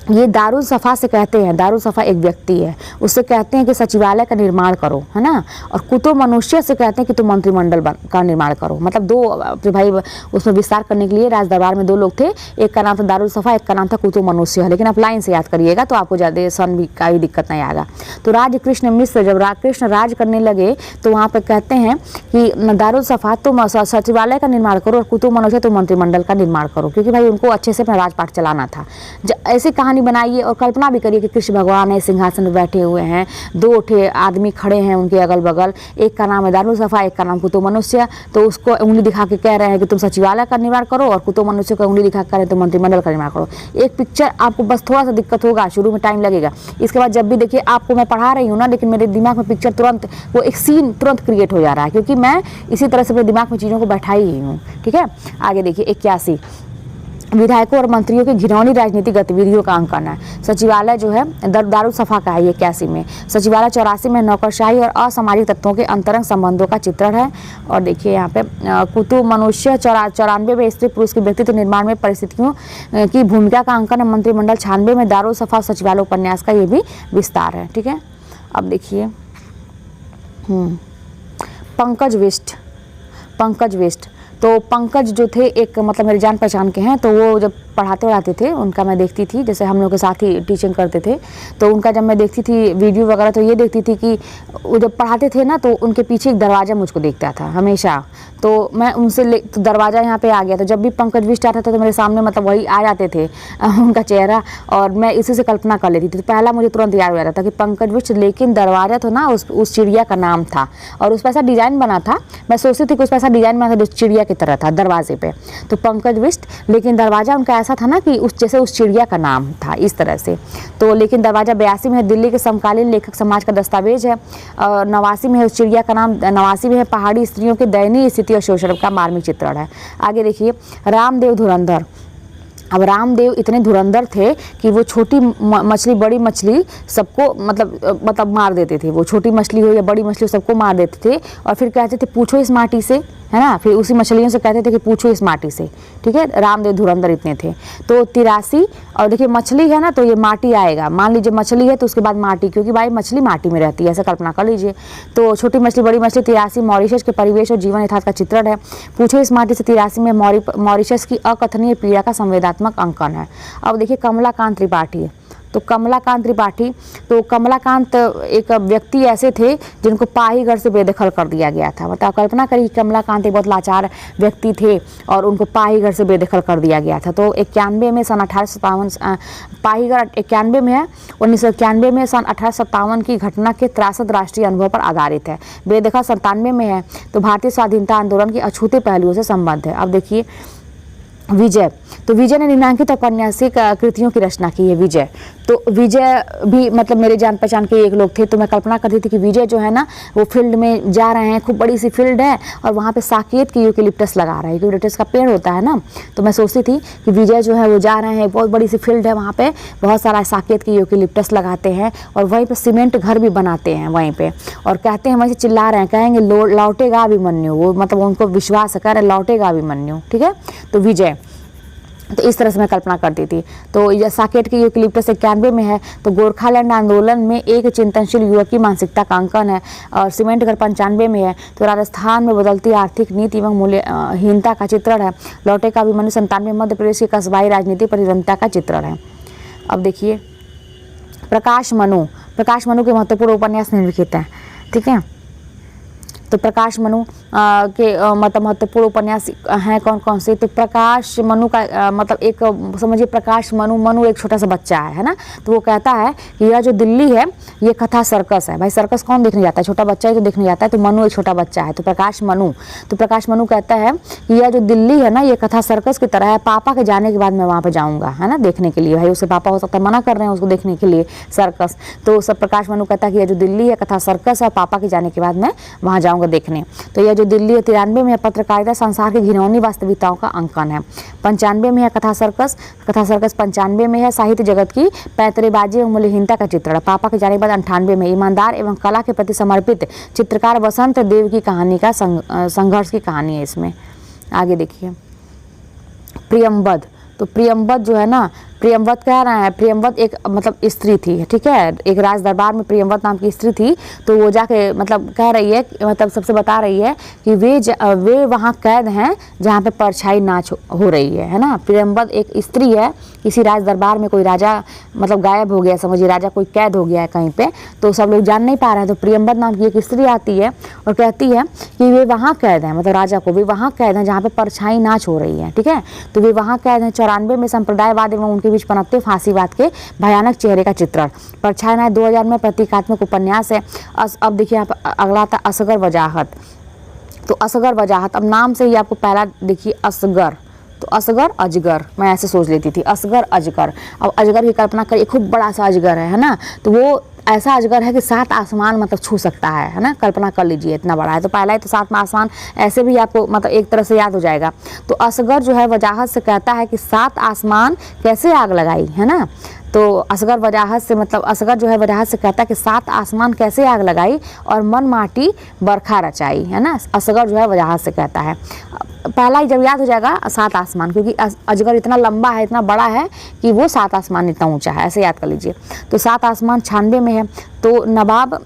ये दारुल सफ़ा से कहते हैं, दारुल सफ़ा एक व्यक्ति है, उससे कहते हैं कि सचिवालय का निर्माण करो, है ना। और कुतुब मनुष्य से कहते हैं कि तुम मंत्रिमंडल का निर्माण करो। मतलब दो भाई उसमें विस्तार करने के लिए राज दरबार में 2 लोग थे, एक का नाम था दारुल सफ़ा, एक का नाम था कुतुब मनुष्य। लेकिन आप लाइन से याद करिएगा तो आपको ज़्यादा सन भी का भी दिक्कत नहीं आएगा। तो राजकृष्ण मिश्र जब कृष्ण राज करने लगे तो वहाँ पर कहते हैं कि दारुल सफ़ा तुम सचिवालय का निर्माण करो और कुतुब मनुष्य तुम मंत्रिमंडल का निर्माण करो, क्योंकि भाई उनको अच्छे से अपना राजपाट चलाना था। ऐसी कहानी बनाइए और कल्पना भी करिए कि कृष्ण भगवान है, सिंहासन में बैठे हुए हैं, 2 ठे आदमी खड़े हैं उनके अगल बगल, एक का नाम है दारुल सफ़ा, एक का नाम कुतुब मनुष्य। तो उसको उंगली दिखा के कह रहे हैं कि तुम सचिवालय का निर्माण करो, और कुतुब मनुष्य को उंगली दिखा कर तो मंत्रिमंडल का निर्माण करो। एक पिक्चर आपको बस थोड़ा सा दिक्कत होगा, शुरू में टाइम लगेगा, इसके बाद जब भी देखिए आपको मैं पढ़ा रही हूँ ना, लेकिन मेरे दिमाग में पिक्चर तुरंत वो एक सीन तुरंत क्रिएट हो जा रहा है, क्योंकि मैं इसी तरह से अपने दिमाग में चीज़ों को बैठाई ही हूँ। ठीक है, आगे देखिए 81 विधायकों और मंत्रियों की घिनौनी राजनीतिक गतिविधियों का अंकन है। सचिवालय जो है दारुल सफ़ा का है ये 81 में। सचिवालय 84 में नौकरशाही और असामाजिक तत्वों के अंतरंग संबंधों का चित्रण है। और देखिए यहाँ पे कुतुब मनुष्य 94 में स्त्री पुरुष के व्यक्तित्व निर्माण में परिस्थितियों की भूमिका का अंकन है। मंत्रिमंडल 96 में दारुल सफ़ा सचिवालय उपन्यास का ये भी विस्तार है। ठीक है, अब देखिए पंकज बिष्ट, तो पंकज जो थे एक मतलब मेरे जान पहचान के हैं, तो वो जब पढ़ाते थे उनका मैं देखती थी, जैसे हम लोग के साथ ही टीचिंग करते थे, तो उनका जब मैं देखती थी वीडियो वगैरह, तो ये देखती थी कि वो जब पढ़ाते थे ना, तो उनके पीछे एक दरवाज़ा मुझको देखता था हमेशा, तो मैं उनसे तो दरवाज़ा यहाँ पे आ गया, तो जब भी पंकज बिष्ट आता था तो मेरे सामने मतलब वही आ जाते थे उनका चेहरा, और मैं इसी से कल्पना कर लेती थी। तो पहला मुझे तुरंत याद हो जाता था कि पंकज बिष्ट, लेकिन दरवाज़ा तो ना उस चिड़िया का नाम था, और उस पर ऐसा डिज़ाइन बना था, मैं सोचती थी कि उस पर ऐसा डिज़ाइन बना था चिड़िया की तरह था दरवाजे पे, तो पंकज बिष्ट, लेकिन दरवाज़ा उनका ऐसा था ना कि जैसे उस चिड़िया का नाम था इस तरह से। तो लेकिन दरवाज़ा 82 में है, दिल्ली के समकालीन लेखक समाज का दस्तावेज है। 89 में है उस चिड़िया का नाम, 89 में है पहाड़ी स्त्रियों की दयनीय स्थिति और शोषण का मार्मिक चित्रण है। आगे देखिए रामदेव धुरंधर। अब रामदेव इतने धुरंधर थे कि वो छोटी मछली बड़ी मछली सबको मतलब मार देते थे, वो छोटी मछली हो या बड़ी मछली सबको मार देते थे, और फिर कहते थे पूछो इस माटी से, है ना, फिर उसी मछलियों से कहते थे कि पूछो इस माटी से। ठीक है, रामदेव धुरंधर इतने थे। तो 83, और देखिए मछली है ना, तो ये माटी आएगा, मान लीजिए मछली है तो उसके बाद माटी, क्योंकि भाई मछली माटी में रहती है, ऐसा कल्पना कर लीजिए। तो छोटी मछली बड़ी मछली 83 मॉरिशस के परिवेश और जीवन यथार्थ का चित्रण है। पूछो इस माटी से 83 में मॉरिशस की अकथनीय पीड़ा का संवेदनात्मक अंकन है। अब देखिए कमलाकांत त्रिपाठी, तो कमलाकांत एक व्यक्ति ऐसे थे जिनको पाही घर से बेदखल कर दिया गया था। मतलब कल्पना करिए कमलाकांत एक बहुत लाचार व्यक्ति थे और उनको पाही घर से बेदखल कर दिया गया था। तो 91 में सन 1857 पाही घर 91 में है, 1991 में सन 1857 की घटना के त्रासद राष्ट्रीय अनुभव पर आधारित है। बेदखल 97 में है, तो भारतीय स्वाधीनता आंदोलन के अछूते पहलुओं से संबद्ध है। अब देखिए विजय, तो विजय ने निम्नांकित औपन्यासिक कृतियों की रचना की है। विजय, तो विजय भी मतलब मेरे जान पहचान के एक लोग थे, तो मैं कल्पना करती थी कि विजय जो है ना वो फील्ड में जा रहे हैं, खूब बड़ी सी फील्ड है और वहाँ पे साकेत की यूकेलिप्टस लगा रहे हैं, यूकेलिप्टस का पेड़ होता है ना, तो मैं सोचती थी कि विजय जो है वो जा रहे हैं, बहुत बड़ी सी फील्ड है, वहाँ पे बहुत सारा साकेत की यूकेलिप्टस लगाते हैं और वहीं पर सीमेंट घर भी बनाते हैं वहीं पर, और कहते हैं वहीं से चिल्ला रहे हैं, कहेंगे लौटेगा अभिमन्यु, वो मतलब उनको विश्वास है, कह रहे लौटेगा अभिमन्यु। ठीक है, तो विजय, तो इस तरह से मैं कल्पना करती थी। तो यह साकेत की यूकेलिप्टस 91 में है। तो गोरखालैंड आंदोलन में एक चिंतनशील युवक की मानसिकता का अंकन है, और सीमेंट घर 95 में है। तो राजस्थान में बदलती आर्थिक नीति एवं मूल्यहीनता का चित्रण है। लौटे का अभिमन्यु 97 में मध्य प्रदेश की कस्बाई राजनीति प्रतिद्वंदिता का चित्रण है। अब देखिए प्रकाश मनु के महत्वपूर्ण उपन्यास निम्नलिखित हैं। ठीक है, तो प्रकाश मनु के मतलब महत्वपूर्ण उपन्यास हैं कौन कौन से? तो प्रकाश मनु का मतलब एक समझिए प्रकाश मनु एक छोटा सा बच्चा है ना, तो वो कहता है कि यह जो दिल्ली है ये कथा सर्कस है। भाई सर्कस कौन देखने जाता है? छोटा बच्चा ही तो देखने जाता है, तो मनु एक छोटा बच्चा है, तो प्रकाश मनु कहता है कि यह जो दिल्ली है ना ये कथा सर्कस की तरह है, पापा के जाने के बाद मैं वहाँ पे जाऊँगा, है ना, देखने के लिए। भाई उसके पापा हो सकता है मना कर रहे हैं उसको देखने के लिए सर्कस, तो सब प्रकाश मनु कहता है कि यह जो दिल्ली है कथा सर्कस है, पापा के जाने के बाद मैं वहाँ जाऊँगा देखने। तो यह जो दिल्ली है 93 में है पत्रकारिता संसार की घिनौनी वास्तविकताओं का अंकन है। 95 में है कथा सर्कस 95 में है साहित्य जगत की पैतरेबाजी एवं मूल्यहीनता का चित्रण। पापा के जाने के बाद 98 में ईमानदार एवं कला के प्रति समर्पित चित्रकार वसंत देव की कहानी का संघर्ष की कहानी है इसमें। आगे देखिए प्रियंवद, तो प्रियंवद जो है ना, प्रियंवद कह रहा है, प्रियंवद एक मतलब स्त्री थी, ठीक है, एक राज दरबार में प्रियंवद नाम की स्त्री थी, तो वो जाके मतलब कह रही है, मतलब सबसे बता रही है कि वे वहाँ कैद हैं जहाँ पे परछाई नाच हो रही है ना। प्रियंवद एक स्त्री है, किसी राज दरबार में कोई राजा मतलब गायब हो गया, समझिए राजा कोई कैद हो गया है कहीं पे, तो सब लोग जान नहीं पा रहे हैं, तो प्रियंवद नाम की एक स्त्री आती है और कहती है कि वे वहाँ कैद हैं, मतलब राजा को वे वहाँ कैद हैं जहाँ पे परछाई नाच हो रही है, ठीक है, तो वे वहाँ कैद हैं। 94 में संप्रदायवाद एवं उनके बीच पनपते फांसीवाद के भयानक चेहरे का चित्रण। परछाई नाच 2000 में प्रतीकात्मक उपन्यास है। अब देखिए आप अगला था असगर वजाहत, तो असगर वजाहत, अब नाम से ही आपको पहला देखिए असगर, तो असगर अजगर, मैं ऐसे सोच लेती थी असगर अजगर। अब अजगर की कल्पना करिए, खूब बड़ा सा अजगर है ना, तो वो ऐसा अजगर है कि 7 आसमान मतलब छू सकता है ना, कल्पना कर लीजिए इतना बड़ा है, तो पहला ही तो 7 आसमान ऐसे भी आपको मतलब एक तरह से याद हो जाएगा। तो असगर जो है वजाहत से कहता है कि 7 आसमान कैसे आग लगाई, है ना, तो असगर वजाहत से मतलब असगर जो है वजाहत से कहता है कि 7 आसमान कैसे आग लगाई और मन माटी बरखा रचाई, है ना, असगर जो है वजाहत से कहता है। पहला ही जब याद हो जाएगा 7 आसमान, क्योंकि अजगर इतना लंबा है, इतना बड़ा है कि वो 7 आसमान इतना ऊंचा है, ऐसे याद कर लीजिए। तो 7 आसमान 96 में है। तो नवाब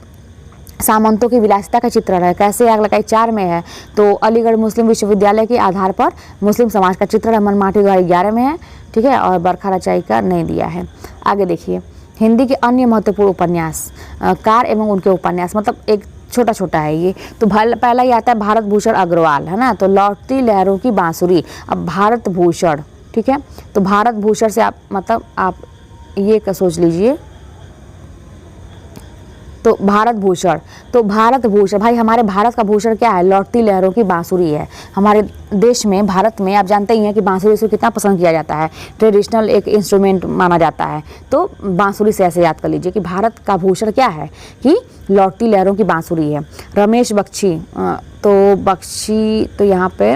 सामंतों की विलासिता का चित्रण है, कैसे आग लगाई 4 में है। तो अलीगढ़ मुस्लिम विश्वविद्यालय के आधार पर मुस्लिम समाज का चित्रण है, मनमाटी 11 में है, ठीक है, और बरखा रचाई का नहीं दिया है। आगे देखिए हिंदी के अन्य महत्वपूर्ण उपन्यास कार एवं उनके उपन्यास, मतलब एक छोटा छोटा है ये। तो पहला ही आता है भारत भूषण अग्रवाल, है ना, तो लौटती लहरों की बांसुरी। अब भारत भूषण, ठीक है, तो भारत भूषण से आप मतलब आप ये का सोच लीजिए, तो भारत भूषण भाई हमारे भारत का भूषण क्या है? लौटती लहरों की बांसुरी है। हमारे देश में भारत में आप जानते ही हैं कि बांसुरी से कितना पसंद किया जाता है, ट्रेडिशनल एक इंस्ट्रूमेंट माना जाता है, तो बांसुरी से ऐसे याद कर लीजिए कि भारत का भूषण क्या है कि लौटती लहरों की बांसुरी है। रमेश बख्शी, तो बख्शी तो यहाँ पे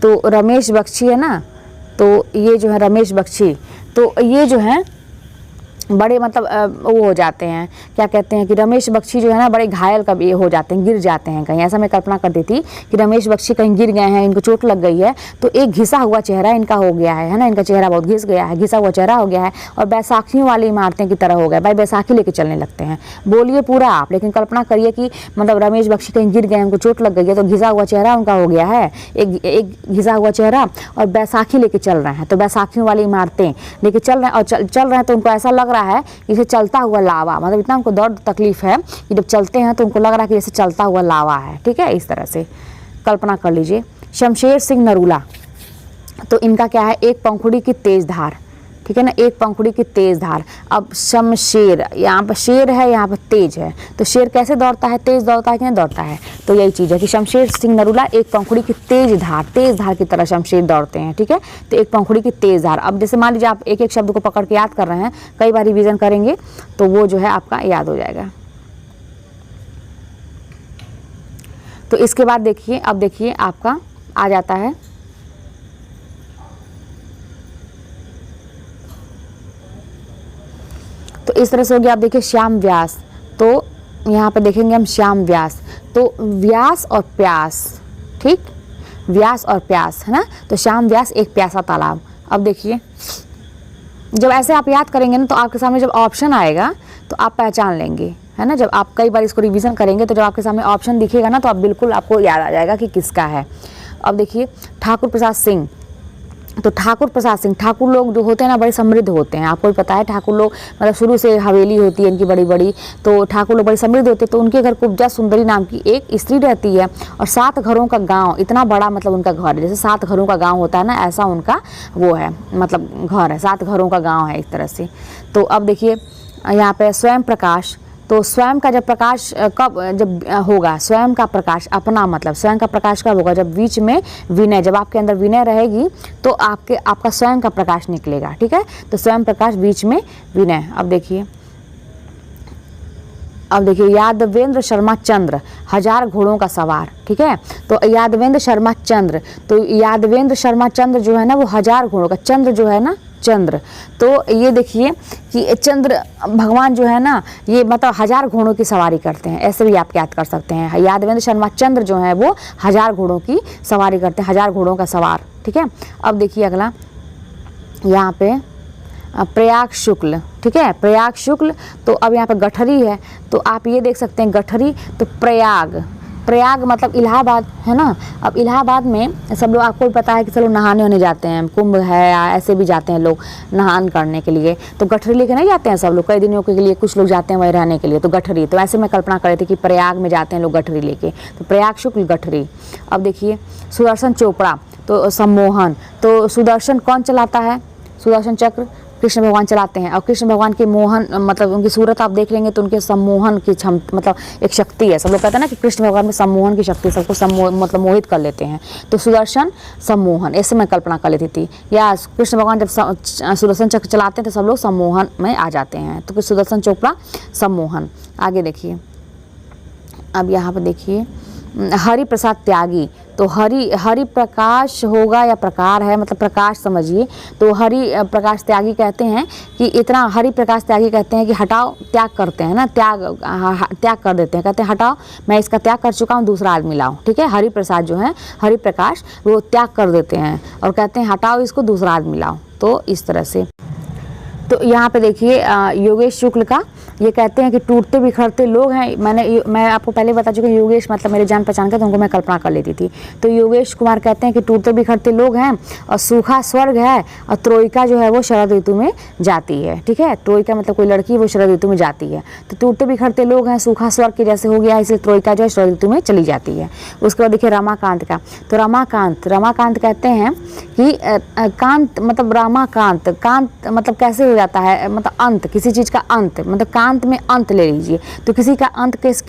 तो रमेश बख्शी है ना, तो ये जो है रमेश बख्शी, तो ये जो है बड़े मतलब वो हो जाते हैं, क्या कहते हैं कि रमेश बख्शी जो है ना बड़े घायल कभी हो जाते हैं, गिर जाते हैं कहीं, ऐसा मैं कल्पना करती थी कि रमेश बख्शी कहीं गिर गए हैं, इनको चोट लग गई है, तो एक घिसा हुआ चेहरा इनका हो गया है ना, इनका चेहरा बहुत घिस गया है, घिसा हुआ चेहरा हो गया है और बैसाखियों वाली इमारतें की तरह हो गया। भाई बैसाखी लेके चलने लगते हैं, बोलिए पूरा आप, लेकिन कल्पना करिए कि मतलब रमेश बख्शी कहीं गिर गए, उनको चोट लग गई है, तो घिसा हुआ चेहरा उनका हो गया है, एक घिसा हुआ चेहरा, और बैसाखी लेके चल रहे हैं, तो बैसाखियों वाली इमारतें लेके चल रहे हैं, और चल रहे हैं तो उनको ऐसा लग रहा है जैसे चलता हुआ लावा, मतलब इतना उनको दर्द तकलीफ है कि जब चलते हैं तो उनको लग रहा है कि जैसे चलता हुआ लावा है, ठीक है, इस तरह से कल्पना कर लीजिए। शमशेर सिंह नरूला, तो इनका क्या है? एक पंखुड़ी की तेज धार, ठीक है ना, एक पंखुड़ी की तेज धार। अब शमशेर, यहाँ पर शेर है, यहाँ पर तेज है, तो शेर कैसे दौड़ता है? तेज दौड़ता है कि नहीं दौड़ता है? तो यही चीज़ है कि शमशेर सिंह नरूला एक पंखुड़ी की तेज धार की तरह शमशेर दौड़ते हैं, ठीक है, तो एक पंखुड़ी की तेज धार। अब जैसे मान लीजिए आप एक एक शब्द को पकड़ के याद कर रहे हैं, कई बार रिवीजन करेंगे तो वो जो है आपका याद हो जाएगा। तो इसके बाद देखिए, अब देखिए आपका आ जाता है तो इस तरह से हो गया। आप देखिए श्याम व्यास, तो यहाँ पे देखेंगे हम श्याम व्यास, तो व्यास और प्यास, ठीक, व्यास और प्यास, है ना, तो श्याम व्यास एक प्यासा तालाब। अब देखिए जब ऐसे आप याद करेंगे ना तो आपके सामने जब ऑप्शन आएगा तो आप पहचान लेंगे, है ना, जब आप कई बार इसको रिवीजन करेंगे तो जब आपके सामने ऑप्शन दिखेगा ना तो आप बिल्कुल आपको याद आ जाएगा कि किसका है। अब देखिए ठाकुर प्रसाद सिंह, तो ठाकुर प्रसाद सिंह, ठाकुर लोग जो होते हैं ना बड़े समृद्ध होते हैं, आपको भी पता है ठाकुर लोग मतलब शुरू से हवेली होती है इनकी बड़ी बड़ी, तो ठाकुर लोग बड़े समृद्ध होते हैं। तो उनके घर कुब्जा सुंदरी नाम की एक स्त्री रहती है और 7 घरों का गांव, इतना बड़ा मतलब उनका घर है, जैसे 7 घरों का गांव होता है ना, ऐसा उनका वो है मतलब घर है, 7 घरों का गाँव है एक तरह से। तो अब देखिए यहाँ पे स्वयं प्रकाश, तो स्वयं का जब प्रकाश कब जब होगा, स्वयं का प्रकाश अपना मतलब स्वयं का प्रकाश कब होगा, जब बीच में विनय, जब आपके अंदर विनय रहेगी तो आपका स्वयं का प्रकाश निकलेगा, ठीक है। तो स्वयं प्रकाश बीच में विनय। अब देखिए यादवेंद्र शर्मा चंद्र, 1000 घोड़ों का सवार, ठीक है। तो यादवेंद्र शर्मा चंद्र, तो यादवेंद्र शर्मा चंद्र जो है ना वो 1000 घोड़ों का, चंद्र जो है ना चंद्र, तो ये देखिए कि चंद्र भगवान जो है ना ये मतलब 1000 घोड़ों की सवारी करते हैं, ऐसे भी आप याद कर सकते हैं। यादवेंद्र शर्मा चंद्र जो है वो 1000 घोड़ों की सवारी करते हैं, 1000 घोड़ों का सवार, ठीक है। अब देखिए अगला यहाँ पे प्रयाग शुक्ल, ठीक है, प्रयाग शुक्ल। तो अब यहाँ पे गठरी है, तो आप ये देख सकते हैं गठरी, तो प्रयाग मतलब इलाहाबाद है ना। अब इलाहाबाद में सब लोग, आपको भी पता है कि सब लोग नहाने होने जाते हैं, कुंभ है या ऐसे भी जाते हैं लोग नहान करने के लिए, तो गठरी लेके नहीं जाते हैं सब लोग, कई दिनों के लिए कुछ लोग जाते हैं वहीं रहने के लिए, तो गठरी, तो ऐसे मैं कल्पना कर रही थी कि प्रयाग में जाते हैं लोग गठरी लेके, तो प्रयाग शुक्ल गठरी। अब देखिए सुदर्शन चोपड़ा, तो सम्मोहन, तो सुदर्शन कौन चलाता है, सुदर्शन चक्र कृष्ण भगवान चलाते हैं, और कृष्ण भगवान के मोहन मतलब उनकी सूरत आप देख लेंगे तो उनके सम्मोहन की मतलब एक शक्ति है, सब लोग कहते हैं ना कि कृष्ण भगवान में सम्मोहन की शक्ति, सबको मतलब मोहित कर लेते हैं, तो सुदर्शन सम्मोहन, ऐसे मैं कल्पना कर लेती थी, या कृष्ण भगवान जब सुदर्शन चक्र चलाते हैं तो सब लोग सम्मोहन में आ जाते हैं, तो सुदर्शन चोपड़ा सम्मोहन। आगे देखिए, अब यहाँ पर देखिए हरि प्रसाद त्यागी, तो हरि प्रकाश होगा या प्रकार है, मतलब प्रकाश समझिए, तो हरि प्रकाश त्यागी कहते हैं कि इतना, हरि प्रकाश त्यागी कहते हैं कि हटाओ, त्याग करते हैं ना, त्याग कर देते हैं, कहते हैं हटाओ मैं इसका त्याग कर चुका हूँ, दूसरा आदमी लाओ, ठीक है। हरि प्रसाद जो है, हरि प्रकाश, वो त्याग कर देते हैं और कहते हैं हटाओ इसको, दूसरा आदमी लाओ, तो इस तरह से। तो यहाँ पे देखिए योगेश शुक्ल का, ये कहते हैं कि टूटते बिखरते लोग हैं, मैं आपको पहले बता चुकी हूँ, योगेश मतलब मेरे जान पहचान का, तो उनको मैं कल्पना कर लेती थी। तो योगेश कुमार कहते हैं कि टूटते बिखरते लोग हैं और सूखा स्वर्ग है, और त्रोइका जो है वो शरद ऋतु में जाती है, ठीक है। त्रोइका मतलब कोई लड़की वो शरद ऋतु में जाती है, तो टूटते बिखरते लोग हैं, सूखा स्वर्ग के जैसे हो गया, इसलिए त्रोइका जो है शरद ऋतु में चली जाती है। उसके बाद देखिए रमाकांत का, तो रमाकांत कहते हैं कि कांत मतलब रमाकांत, कांत मतलब कैसे हो जाता है, मतलब अंत, किसी चीज़ का अंत, मतलब कांत में अंत ले लीजिए, तो किसी का अंत किस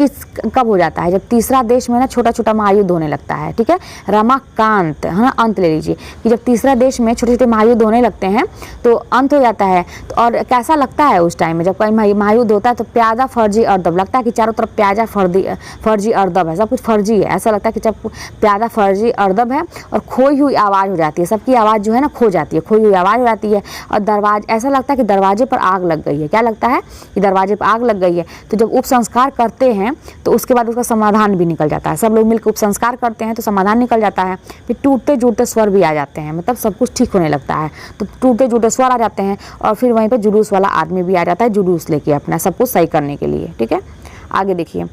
कब हो जाता है, जब तीसरा देश में ना छोटा छोटा महायुद्ध होने लगता है, ठीक है। रमाकांत है ना, अंत ले लीजिए कि जब तीसरा देश में छोटे छोटे महायुद्ध होने लगते हैं तो अंत हो जाता है। तो और कैसा लगता है उस टाइम में जब कहीं महायुद्ध होता है, तो प्यादा फर्जी अर्दब लगता है कि चारों तरफ प्याजा फर्जी अर्दब है, सब कुछ फर्जी है, ऐसा लगता है कि जब प्यादा फर्जी अर्दब है, और खोई हुई आवाज़ हो जाती है, सबकी आवाज़ जो है ना खो जाती है, खोई हुई आवाज़ हो जाती है, और दरवाजा ऐसा लगता है कि दरवाजे पर आग लग गई है, क्या लगता है कि दरवाजे पर आग लग गई है। तो जब उपसंस्कार करते हैं तो उसके बाद उसका समाधान भी निकल जाता है, सब लोग मिलकर उपसंस्कार करते हैं तो समाधान निकल जाता है, फिर टूटते जुटते स्वर भी आ जाते हैं, मतलब सब कुछ ठीक होने लगता है, तो टूटते जुटते स्वर आ जाते हैं, और फिर वहीं पर जुलूस वाला आदमी भी आ जाता है, जुलूस लेके अपना सब कुछ सही करने के लिए, ठीक है। आगे देखिए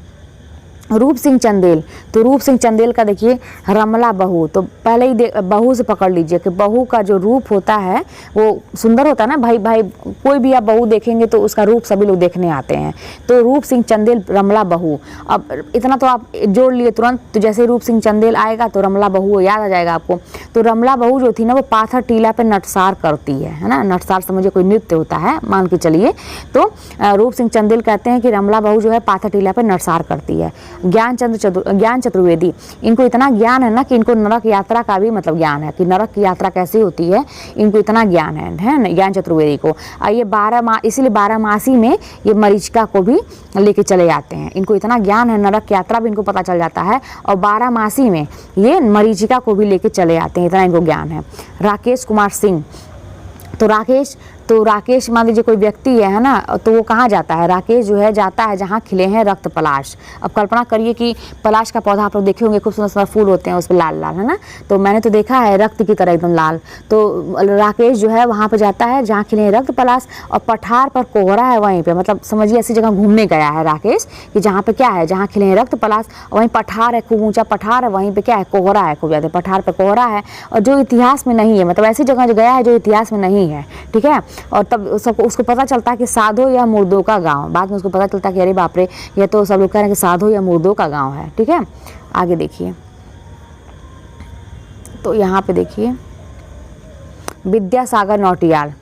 रूप सिंह चंदेल, तो रूप सिंह चंदेल का देखिए रमला बहू, तो पहले ही बहू से पकड़ लीजिए कि बहू का जो रूप होता है वो सुंदर होता है ना, भाई कोई भी आप बहू देखेंगे तो उसका रूप सभी लोग देखने आते हैं, तो रूप सिंह चंदेल रमला बहू। अब इतना तो आप जोड़ लिए तुरंत, तो जैसे रूप सिंह चंदेल आएगा तो रमला बहू याद आ जाएगा आपको। तो रमला बहू जो थी ना वो पाथर टीला पे नटसार करती है ना, नटसार समझिए कोई नृत्य होता है मान के चलिए, तो रूप सिंह चंदेल कहते हैं कि रमला बहू जो है पाथर टीला पे नटसार करती है। ज्ञान चतुर्वेदी, इनको इतना ज्ञान है ना कि इनको नरक यात्रा का भी मतलब ज्ञान है कि नरक की यात्रा कैसी होती है, इनको इतना ज्ञान है ना ज्ञान चतुर्वेदी को। ये 12 इसीलिए 12 मासी में ये मरीचिका को भी लेके चले जाते हैं, इनको इतना ज्ञान है, नरक की यात्रा भी इनको पता चल जाता है, और 12 मासी में ये मरीचिका को भी लेके चले जाते हैं, इतना इनको ज्ञान है। राकेश कुमार सिंह, तो राकेश तो राकेश मान लीजिए कोई व्यक्ति है ना, तो वो कहाँ जाता है, राकेश जो है जाता है जहाँ खिले हैं रक्त पलाश। अब कल्पना करिए कि पलाश का पौधा आप लोग देखे होंगे, खूब सुंदर सुंदर फूल होते हैं उस पर लाल लाल, है ना, तो मैंने तो देखा है रक्त की तरह एकदम लाल। तो राकेश जो है वहाँ पर जाता है जहाँ खिले हैं रक्त पलाश, और पठार पर कोहरा है वहीं पे, मतलब समझिए ऐसी जगह घूमने गया है राकेश कि जहाँ पे क्या है, जहाँ खिले हैं रक्त पलाश, वहीं पठार है, खूब ऊंचा पठार है, वहीं पे क्या है, कोहरा है, खूब ज़्यादा पठार पर कोहरा है, और जो इतिहास में नहीं है, मतलब ऐसी जगह जो गया है जो इतिहास में नहीं है, ठीक है। और तब सबको उसको पता चलता है कि साधो या मुर्दों का गाँव, बाद में उसको पता चलता है कि अरे बाप रे, ये तो सब लोग कह रहे हैं कि साधो या मुर्दों का गाँव है, ठीक है। आगे देखिए, तो यहाँ पे देखिए विद्यासागर नौटियाल,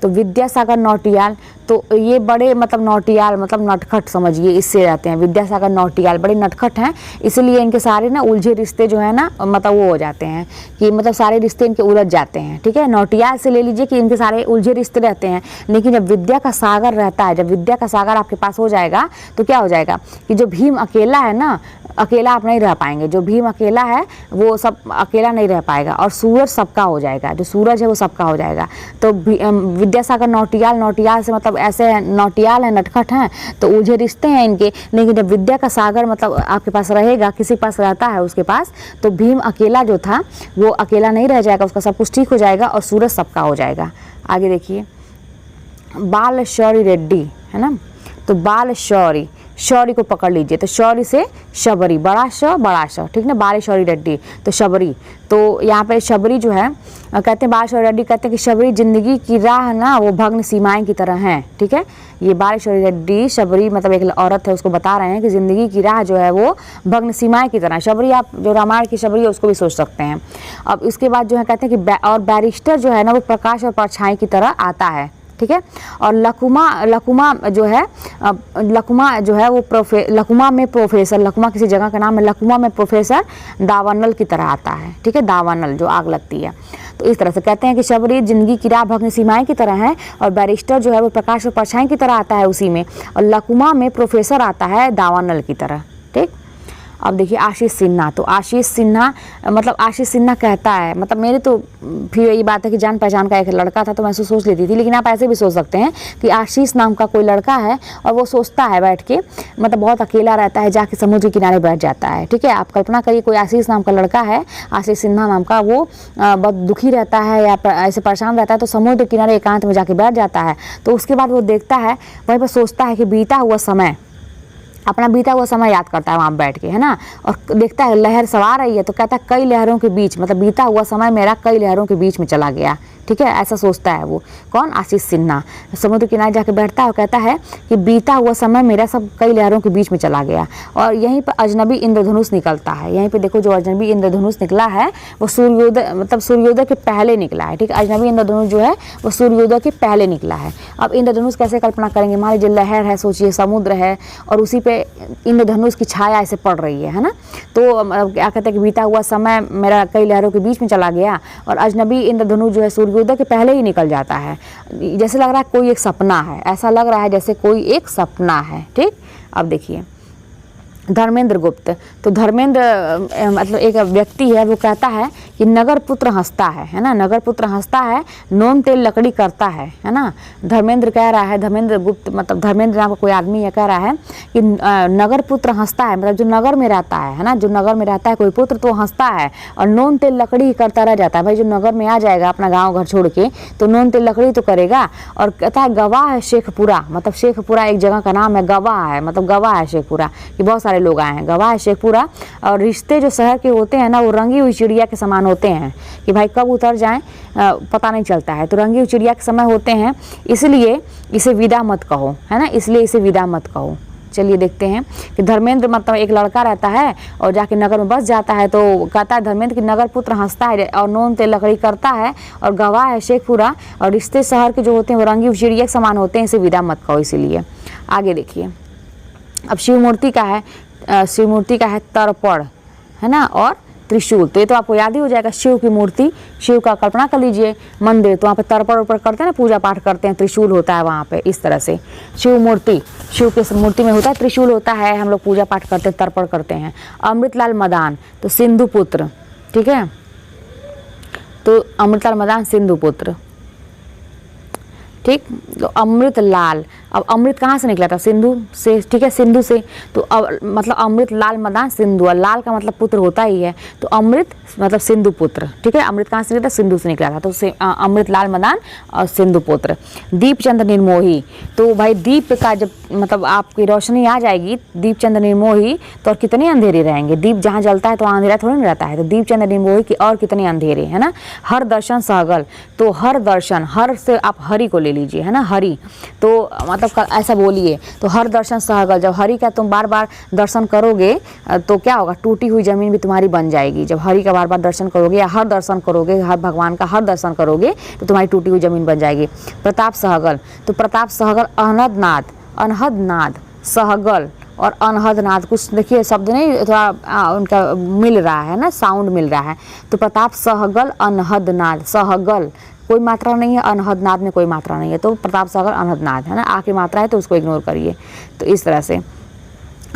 तो विद्यासागर नौटियाल, तो ये बड़े मतलब नौटियाल मतलब नटखट समझिए, इससे रहते हैं। विद्यासागर नौटियाल बड़े नटखट हैं, इसलिए इनके सारे ना उलझे रिश्ते जो है ना, मतलब वो हो जाते हैं कि मतलब सारे रिश्ते इनके उलझ जाते हैं, ठीक है। नौटियाल से ले लीजिए कि इनके सारे उलझे रिश्ते रहते हैं, लेकिन जब विद्या का सागर रहता है, जब विद्या का सागर आपके पास हो जाएगा तो क्या हो जाएगा कि जो भीम अकेला है ना, अकेला आप नहीं रह पाएंगे, जो भीम अकेला है वो सब अकेला नहीं रह पाएगा, और सूरज सबका हो जाएगा, जो सूरज है वो सबका हो जाएगा। तो विद्यासागर नौटियाल, नौटियाल से मतलब ऐसे नौटियाल है, नटखट हैं, तो उलझे रिश्ते हैं इनके, लेकिन जब विद्या का सागर मतलब आपके पास रहेगा, किसी के पास रहता है उसके पास, तो भीम अकेला जो था वो अकेला नहीं रह जाएगा, उसका सब कुछ ठीक हो जाएगा और सूरज सबका हो जाएगा। आगे देखिए बाल शौरी रेड्डी, है ना, तो बाल शौरी, शौरी को पकड़ लीजिए, तो शौरी से शबरी, बड़ा श, ठीक ना, बाल शौरी रेड्डी, तो शबरी, तो यहाँ पे शबरी जो है कहते हैं, बाल शौरी रेड्डी कहते हैं कि शबरी जिंदगी की राह ना वो भग्न सीमाएं की तरह हैं, ठीक है। ये बाल शौरी रेड्डी, शबरी मतलब एक औरत है, उसको बता रहे हैं कि जिंदगी की राह जो है वो भग्न सीमाएं की तरह। शबरी आप जो रामायण की शबरी है उसको भी सोच सकते हैं। अब इसके बाद जो है कहते हैं कि और बैरिस्टर जो है ना वो प्रकाश और परछाई की तरह आता है, ठीक है। और लकुमा जो है वो लकुमा में प्रोफेसर, लकुमा किसी जगह का नाम है, लकुमा में प्रोफेसर दावानल की तरह आता है, ठीक है, दावानल जो आग लगती है। तो इस तरह से कहते हैं कि शबरी जिंदगी की राह भग्न सीमाएं की तरह है, और बैरिस्टर जो है वो प्रकाश और परछाई की तरह आता है उसी में, और लकुमा में प्रोफेसर आता है दावानल की तरह, ठीक। अब देखिए आशीष सिन्हा, तो आशीष सिन्हा मतलब आशीष सिन्हा कहता है, मतलब मेरे तो फिर यही बात है कि जान पहचान का एक लड़का था तो मैं सोच लेती थी, लेकिन आप ऐसे भी सोच सकते हैं कि आशीष नाम का कोई लड़का है और वो सोचता है बैठ के, मतलब बहुत अकेला रहता है, जाके समुद्र किनारे बैठ जाता है, ठीक है। आप कल्पना करिए कोई आशीष नाम का लड़का है, आशीष सिन्हा नाम का, वो बहुत दुखी रहता है या ऐसे परेशान रहता है, तो समुद्र किनारे एकांत में जाके बैठ जाता है। तो उसके बाद वो देखता है, वहीं पर सोचता है कि बीता हुआ समय, अपना बीता हुआ समय याद करता है वहाँ बैठ के, है ना, और देखता है लहर सवा रही है, तो कहता है कई लहरों के बीच, मतलब बीता हुआ समय मेरा कई लहरों के बीच में चला गया, ठीक है, ऐसा सोचता है वो। कौन? आशीष सिन्हा समुद्र किनारे जाके बैठता है और कहता है कि बीता हुआ समय मेरा सब कई लहरों के बीच में चला गया। और यहीं पर अजनबी इंद्रधनुष निकलता है, यहीं पे देखो जो अजनबी इंद्रधनुष निकला है वो सूर्योदय मतलब सूर्योदय के पहले निकला है, ठीक है। अजनबी इंद्रधनुष जो है वो सूर्योदय के पहले निकला है। अब इंद्रधनुष कैसे कल्पना करेंगे, मान लीजिए लहर है, सोचिए समुद्र है और उसी पे इंद्रधनुष की छाया ऐसे पड़ रही है ना, तो क्या कहते हैं कि बीता हुआ समय मेरा कई लहरों के बीच में चला गया, और अजनबी इंद्रधनुष जो है सूर्योदय के पहले ही निकल जाता है। जैसे लग रहा है कोई एक सपना है, ऐसा लग रहा है जैसे कोई एक सपना है, ठीक। अब देखिए धर्मेंद्र गुप्त, तो धर्मेंद्र मतलब एक व्यक्ति है, वो कहता है कि नगर पुत्र हंसता है ना, नगर पुत्र हंसता है, नोन तेल लकड़ी करता है ना। धर्मेंद्र कह रहा है, धर्मेंद्र गुप्त मतलब धर्मेंद्र नाम का कोई आदमी है, कह रहा है कि नगर पुत्र हंसता है, मतलब जो नगर में रहता है ना, जो नगर में रहता है कोई पुत्र तो हंसता है, और नोन तेल लकड़ी करता रह जाता है। भाई जो नगर में आ जाएगा अपना गाँव घर छोड़ के तो नोन तेल लकड़ी तो करेगा। और कहता है गवाह है शेखपुरा, मतलब शेखपुरा एक जगह का नाम है, गवाह है मतलब गवाह है शेखपुरा, कि बहुत सारे लोग आए हैं, गवाह है शेखपुरा। और रिश्ते जो शहर के होते हैं ना वो रंगी हुई चिड़िया के समान होते हैं, कि भाई कब उतर जाएं पता नहीं चलता है, तो रंगी हुई चिड़िया के समय होते हैं, इसलिए इसे विदा मत कहो, है ना, इसलिए इसे विदा मत कहो। चलिए देखते हैं कि धर्मेंद्र मतलब एक लड़का रहता है और जाके नगर में बस जाता है, तो कहता है धर्मेंद्र कि नगर पुत्र हंसता है और नोन तेल लकड़ी करता है, और गवाह है शेखपुरा, और रिश्ते शहर के जो होते हैं वो रंगी हुई चिड़िया के समान होते हैं, इसे विदा मत कहो। इसीलिए आगे देखिए, अब शिव मूर्ति का है, शिव मूर्ति का है तर्पण, है ना, और त्रिशूल, तो ये तो आपको याद ही हो जाएगा। शिव की मूर्ति, शिव का कल्पना कर लीजिए मंदिर, तो वहाँ पे तर्पण उर्पण करते हैं ना, पूजा पाठ करते हैं, त्रिशूल होता है वहाँ पे, इस तरह से शिव मूर्ति, शिव के मूर्ति में होता है त्रिशूल होता है, हम लोग पूजा पाठ करते हैं, तर्पण करते हैं। अमृतलाल मदान, तो सिंधु पुत्र, ठीक है, तो अमृतलाल मदान सिंधु पुत्र, ठीक। तो अमृत लाल, अब अमृत कहाँ से निकला था? सिंधु से, ठीक है, सिंधु से। तो मतलब अमृत लाल मदान सिंधु, और लाल का मतलब पुत्र होता ही है, तो अमृत मतलब सिंधु पुत्र, ठीक है। अमृत कहाँ से निकला? सिंधु से निकला था, तो अमृत लाल मदान और सिंधु पुत्र। दीपचंद निर्मोही, तो भाई दीप का जब मतलब आपकी रोशनी आ जाएगी, दीपचंद निर्मोही, तो और कितने अंधेरे रहेंगे? दीप जहाँ जलता है तो अंधेरा थोड़ी नहीं रहता है, तो दीपचंद निर्मोही की और कितने अंधेरे, है ना। हर दर्शन सहगल, तो हर दर्शन, हर से आप हरि को ले लीजिए, है ना, हरि, तो मतलब ऐसा बोलिए, तो हर दर्शन सहगल, जब हरि का तुम बार बार दर्शन करोगे तो क्या होगा? टूटी हुई जमीन भी तुम्हारी बन जाएगी। जब हरि का बार बार दर्शन करोगे या हर दर्शन करोगे, हर भगवान का हर दर्शन करोगे, तो तुम्हारी टूटी हुई जमीन बन जाएगी। प्रताप सहगल, तो प्रताप सहगल अनहद नाद, अनहद नाद, सहगल और अनहद नाद, कुछ देखिए शब्द नहीं, थोड़ा उनका मिल रहा है ना, साउंड मिल रहा है। तो प्रताप सहगल अनहद नाद, सहगल कोई मात्रा नहीं है, अनहद नाद में कोई मात्रा नहीं है, तो प्रताप सहगल अनहद नाद, है ना। आखिरी मात्रा है तो उसको इग्नोर करिए। तो इस तरह से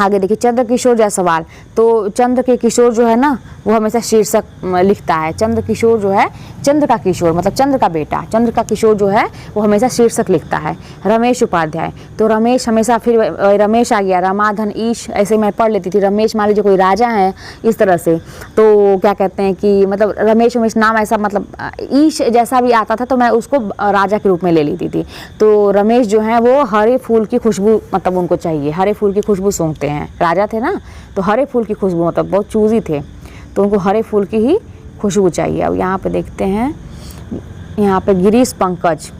आगे देखिए, चंद्र किशोर जायसवाल, तो चंद्र के किशोर जो है ना वो हमेशा शीर्षक लिखता है। चंद्र किशोर जो है, चंद्र का किशोर मतलब चंद्र का बेटा, चंद्र का किशोर जो है वो हमेशा शीर्षक लिखता है। रमेश उपाध्याय, तो रमेश हमेशा, फिर रमेश आ गया, रमाधन ईश, ऐसे मैं पढ़ लेती थी। रमेश मान लीजिए कोई राजा है इस तरह से, तो क्या कहते हैं कि मतलब रमेश उमेश नाम ऐसा मतलब ईश जैसा भी आता था तो मैं उसको राजा के रूप में ले लेती थी। तो रमेश जो है वो हरे फूल की खुशबू मतलब उनको चाहिए, हरे फूल की खुशबू सूंघते हैं, राजा थे ना, तो हरे फूल की खुशबू मतलब बहुत चूजी थे, तो उनको हरे फूल की ही खुशबू चाहिए। अब यहाँ पे देखते हैं, यहाँ पे गिरीश पंकज,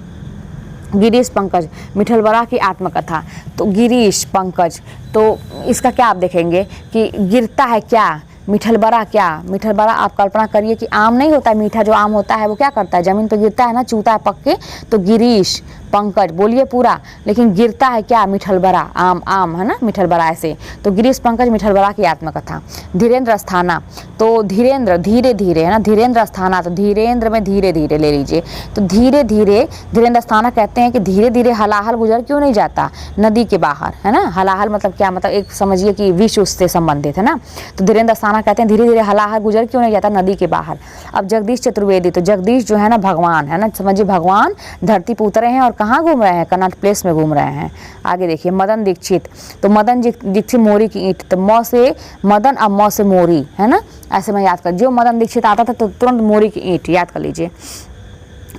गिरीश पंकज मिठलबरा की आत्मकथा, तो गिरीश पंकज, तो इसका क्या आप देखेंगे कि गिरता है क्या, मिठलबरा क्या, मिठलबरा आप कल्पना करिए कि आम नहीं होता है, मीठा जो आम होता है वो क्या करता है? जमीन पे गिरता है ना, चूता है पक के, तो गिरीश पंकज बोलिए पूरा, लेकिन गिरता है क्या? मिठलबरा, आम, आम है ना, मिठलबरा ऐसे। तो गिरीश पंकज मिठलबरा की आत्मकथा। धीरेन्द्र अस्थाना, तो धीरेन्द्र धीरे धीरे, है ना, धीरेन्द्र अस्थाना, तो धीरेन्द्र में धीरे धीरे ले लीजिए, तो धीरे धीरे धीरेन्द्र अस्थाना कहते हैं कि धीरे धीरे हलाहल गुजर क्यों नहीं जाता नदी के बाहर, है ना। हलाहल मतलब क्या? मतलब एक समझिए कि विश्व उससे संबंधित है ना, तो धीरेन्द्र अस्थाना कहते हैं धीरे धीरे हलाहल गुजर क्यों नहीं जाता नदी के बाहर। अब जगदीश चतुर्वेदी, तो जगदीश जो है ना भगवान, है ना, समझिए भगवान धरती पर उतरे हैं और कहाँ घूम रहे हैं? कनॉट प्लेस में घूम रहे हैं। आगे देखिए, मदन दीक्षित, तो मदन दीक्षित मोरी की ईंट, तो म से मदन और म से मोरी, है ना, ऐसे मैं याद कर, जो मदन दीक्षित आता था तो तुरंत मोरी की ईंट याद कर लीजिए।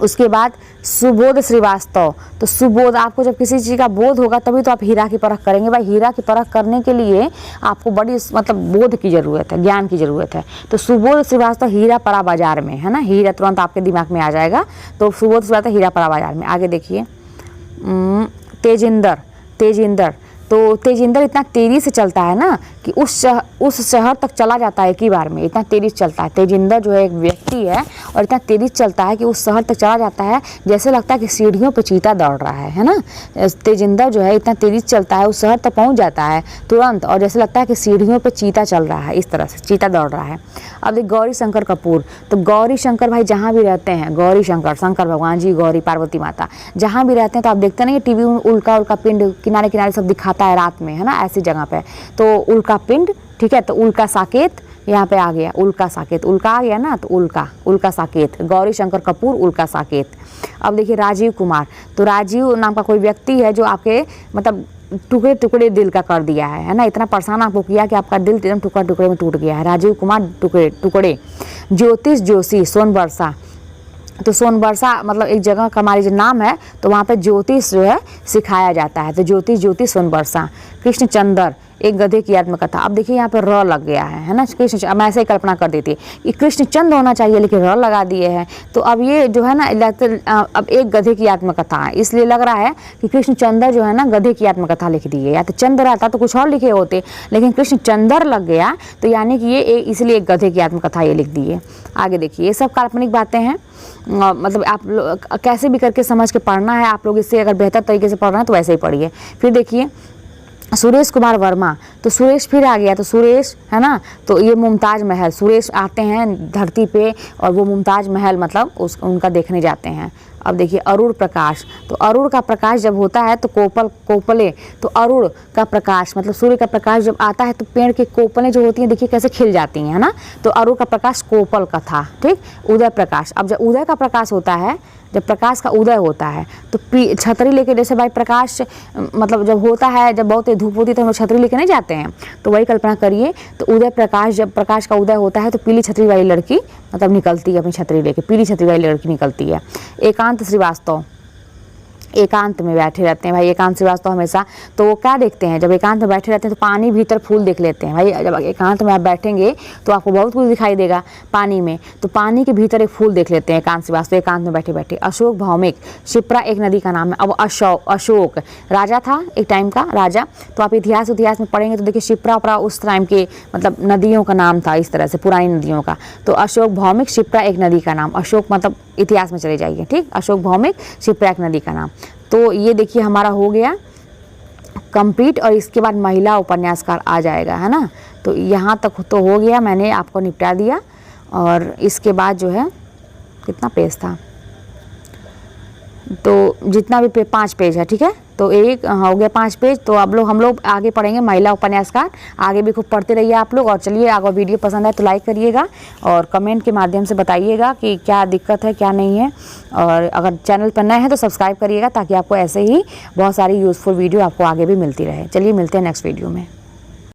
उसके बाद सुबोध श्रीवास्तव, तो सुबोध, आपको जब किसी चीज़ का बोध होगा तभी तो आप हीरा की परख करेंगे। भाई हीरा की परख करने के लिए आपको बड़ी मतलब बोध की ज़रूरत है, ज्ञान की ज़रूरत है। तो सुबोध श्रीवास्तव हीरा परा बाजार में, है ना, हीरा तुरंत आपके दिमाग में आ जाएगा, तो सुबोध श्रीवास्तव हीरा परा बाजार में। आगे देखिए, तेजिंदर, तेजिंदर, तो तेजिंदर इतना तेज़ी से चलता है ना कि उस शहर तक चला जाता है एक ही बार में, इतना तेज़ी से चलता है। तेजिंदर जो है एक व्यक्ति है और इतना तेज़ी से चलता है कि उस शहर तक चला जाता है जैसे लगता है कि सीढ़ियों पे चीता दौड़ रहा है ना। तेजिंदर जो है इतना तेज़ी से चलता है, उस शहर तक पहुंच जाता है तुरंत, और जैसे लगता है कि सीढ़ियों पे चीता चल रहा है, इस तरह से चीता दौड़ रहा है। अब देख गौरी शंकर कपूर, तो गौरी शंकर भाई जहाँ भी रहते हैं, गौरी शंकर, शंकर भगवान जी, गौरी पार्वती माता जहाँ भी रहते हैं, तो आप देखते नहीं टीवी में उल्का उल्का पिंड किनारे किनारे सब दिखाता है रात में, है ना, ऐसी जगह पे, तो उल्का पिंड, ठीक है, तो उल्का साकेत यहाँ पे आ गया, उल्का साकेत, उल्का आ गया ना, तो उल्का साकेत, गौरी शंकर कपूर, उल्का साकेत। अब देखिए राजीव कुमार, तो राजीव नाम का कोई व्यक्ति है जो आपके मतलब टुकड़े टुकड़े दिल का कर दिया है ना, इतना परेशान आपको किया कि आपका दिल एकदम टुकड़े टुकड़े में टूट गया है। राजीव कुमार टुकड़े टुकड़े। ज्योतिष जोशी, सोनबरसा, तो सोनबरसा मतलब एक जगह का हमारी जो नाम है, तो वहाँ पे ज्योतिष जो है सिखाया जाता है, तो ज्योतिष सोनबरसा। कृष्णचंद्र, एक गधे की आत्मकथा। अब देखिए यहाँ पे र लग गया है ना, कृष्ण, मैं ऐसे ही कल्पना कर देती कि कृष्णचंद्र होना चाहिए लेकिन र लगा दिए हैं, तो अब ये जो है ना अब एक गधे की आत्मकथा है, इसलिए लग रहा है कि कृष्णचंद्र जो है ना गधे की आत्मकथा लिख दी है, या तो चंद्र आता तो कुछ और लिखे होते, लेकिन कृष्णचंद्र लग गया तो यानी कि ये इसलिए एक गधे की आत्मकथा ये लिख दी है। आगे देखिए, ये सब काल्पनिक बातें हैं, मतलब आप लोग कैसे भी करके समझ के पढ़ना है, आप लोग इससे अगर बेहतर तरीके से पढ़ रहे हैं तो वैसे ही पढ़िए। फिर देखिए सुरेश कुमार वर्मा, तो सुरेश फिर आ गया, तो सुरेश है ना, तो ये मुमताज़ महल, सुरेश आते हैं धरती पे और वो मुमताज़ महल मतलब उनका देखने जाते हैं। अब देखिए अरुण प्रकाश, तो अरुण का प्रकाश जब होता है तो कोपले, तो अरुण का प्रकाश मतलब सूर्य का प्रकाश जब आता है तो पेड़ की कोपलें जो होती हैं देखिए कैसे खिल जाती हैं, है ना, तो अरुण का प्रकाश कोपल का था, ठीक। उदय प्रकाश, अब जब उदय का प्रकाश होता है जब प्रकाश का उदय होता है तो छतरी लेके, जैसे भाई प्रकाश मतलब जब होता है, जब बहुत धूप होती है तो हम लोग छतरी लेके नहीं जाते हैं, तो वही कल्पना करिए। तो उदय प्रकाश, जब प्रकाश का उदय होता है तो पीली छतरी वाली लड़की मतलब निकलती है अपनी छतरी लेके, पीली छतरी वाली लड़की निकलती है। एकांत श्रीवास्तव एकांत में बैठे रहते हैं भाई, एकांत श्रीवास्तव हमेशा, तो वो क्या देखते हैं, जब एकांत में बैठे रहते हैं तो पानी भीतर फूल देख लेते हैं भाई। जब एकांत में आप बैठेंगे तो आपको बहुत कुछ दिखाई देगा पानी में, तो पानी के भीतर एक फूल देख लेते हैं एकांत श्रीवास्तव एकांत में बैठे बैठे। अशोक भौमिक, शिप्रा एक नदी का नाम है। अब अशोक राजा था, एक टाइम का राजा, तो आप इतिहास में पढ़ेंगे तो देखिए शिप्रा उस टाइम के मतलब नदियों का नाम था, इस तरह से पुरानी नदियों का। तो अशोक भौमिक, शिप्रा एक नदी का नाम, अशोक मतलब इतिहास में चले जाइए, ठीक, अशोक भौमिक, शिप्रा एक नदी का नाम। तो ये देखिए हमारा हो गया कंप्लीट, और इसके बाद महिला उपन्यासकार आ जाएगा, है ना। तो यहाँ तक तो हो गया, मैंने आपको निपटा दिया। और इसके बाद जो है कितना पेज था, तो जितना भी 5 पेज है, ठीक है, तो एक हो गया 5 पेज। तो अब हम लोग आगे पढ़ेंगे महिला उपन्यासकार। आगे भी खूब पढ़ते रहिए आप लोग। और चलिए, अगर वीडियो पसंद आए तो लाइक करिएगा और कमेंट के माध्यम से बताइएगा कि क्या दिक्कत है क्या नहीं है। और अगर चैनल पर नए हैं तो सब्सक्राइब करिएगा, ताकि आपको ऐसे ही बहुत सारी यूज़फुल वीडियो आपको आगे भी मिलती रहे। चलिए, मिलते हैं नेक्स्ट वीडियो में।